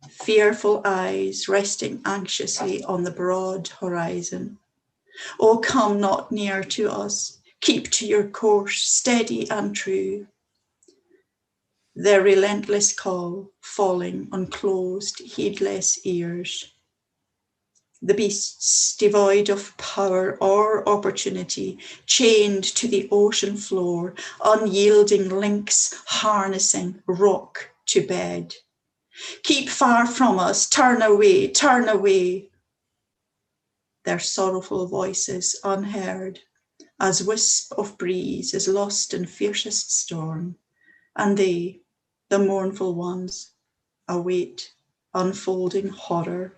S2: Fearful eyes resting anxiously on the broad horizon. Oh, come not near to us. Keep to your course, steady and true. Their relentless call falling on closed, heedless ears. The beasts, devoid of power or opportunity, chained to the ocean floor, unyielding links harnessing rock to bed. Keep far from us, turn away, turn away. Their sorrowful voices unheard, as wisp of breeze is lost in fiercest storm, and they, the mournful ones, await unfolding horror.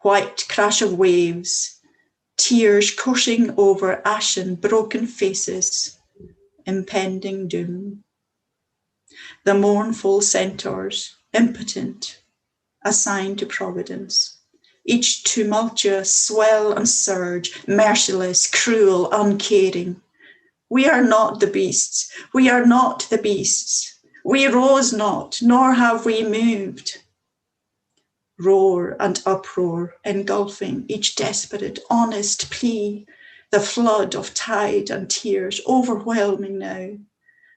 S2: White crash of waves, tears coursing over ashen, broken faces, impending doom. The mournful centaurs, impotent, assigned to providence, each tumultuous swell and surge, merciless, cruel, uncaring. We are not the beasts, we are not the beasts. We rose not, nor have we moved. Roar and uproar, engulfing each desperate, honest plea, the flood of tide and tears overwhelming now,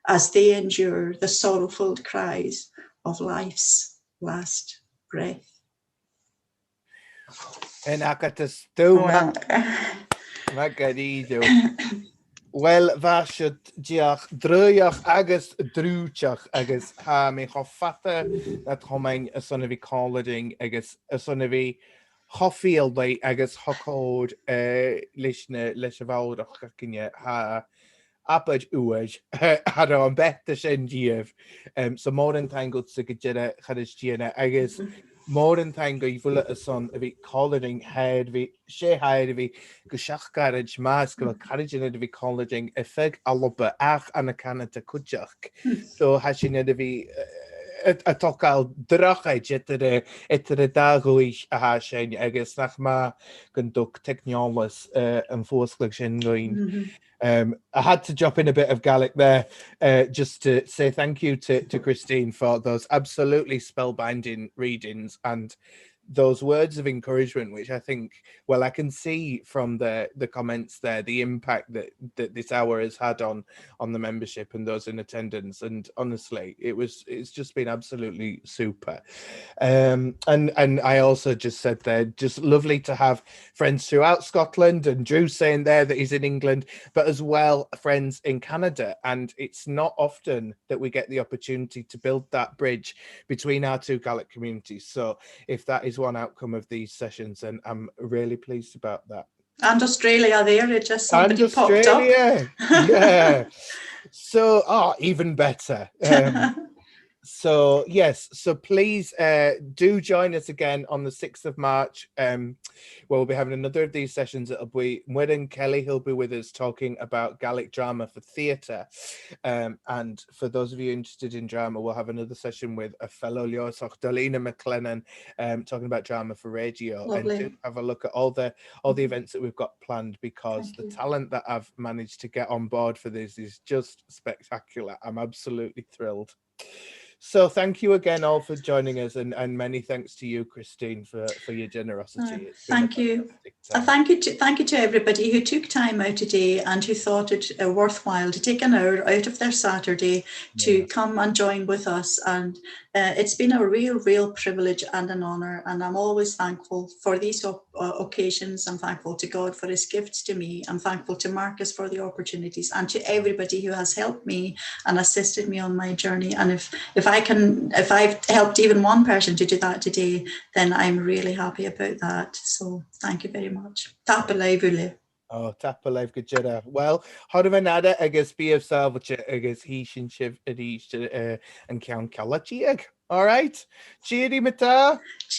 S2: as they endure the sorrowful cries of life's last breath.
S1: En Caithness, Magarido. Well, Vashut Diach, Druyach, Agus, Drúchach, Agus, Ha, me Hoffata, that Homain, a son of a calling, Agus, a son of a Hoffield, Agus, Hockod, Lishne, Lishavald, Hockinya, Ha, Apaj Uaj, had on better Shenjiev, so more than tangled Sigajena, Hadishjena, Agus. More than tango, you full a son of it calling head, the she hide of it, Gushach carriage, mask of a carriage in it, the calling a fig, a lobber, ach, and a canada kujak. So has she need to be a tokal drachage at the dagoish a hashin, I guess, Nachma, Gunduk, Technolis, and Force Collection going. I had to drop in a bit of Gaelic there just to say thank you to Christine for those absolutely spellbinding readings and those words of encouragement, which I think, well, I can see from the comments there, the impact that this hour has had on the membership and those in attendance. And honestly, it's just been absolutely super. And I also just said there, just lovely to have friends throughout Scotland, and Drew saying there that he's in England, but as well friends in Canada. And it's not often that we get the opportunity to build that bridge between our two Gaelic communities. So if that is one outcome of these sessions, and I'm really pleased about that.
S2: And Australia there, it just somebody popped up.
S1: Yeah. So, even better. So yes, so please do join us again on the 6th of March. Where we'll be having another of these sessions. It'll be Mwydden Kelly, he'll be with us talking about Gaelic drama for theatre. And for those of you interested in drama, we'll have another session with a fellow Liosoch, Darlena McLennan, talking about drama for radio.
S2: Lovely.
S1: And do have a look at all the events that we've got planned, because the talent that I've managed to get on board for this is just spectacular. I'm absolutely thrilled. So thank you again all for joining us, and many thanks to you, Christine, for your generosity.
S2: Thank you. Thank you to everybody who took time out today and who thought it worthwhile to take an hour out of their Saturday to come and join with us. And it's been a real privilege and an honour, and I'm always thankful for these occasions. I'm thankful to God for his gifts to me. I'm thankful to Marcus for the opportunities, and to everybody who has helped me and assisted me on my journey. And if I've helped even one person to do that today, then I'm really happy about that. So thank you very much. Tapalai vule.
S1: Oh, tapalai gajera. Well, Hodovanada agus be of salvage agus he shin shiv and count kalachieg. All right. Cheery mata.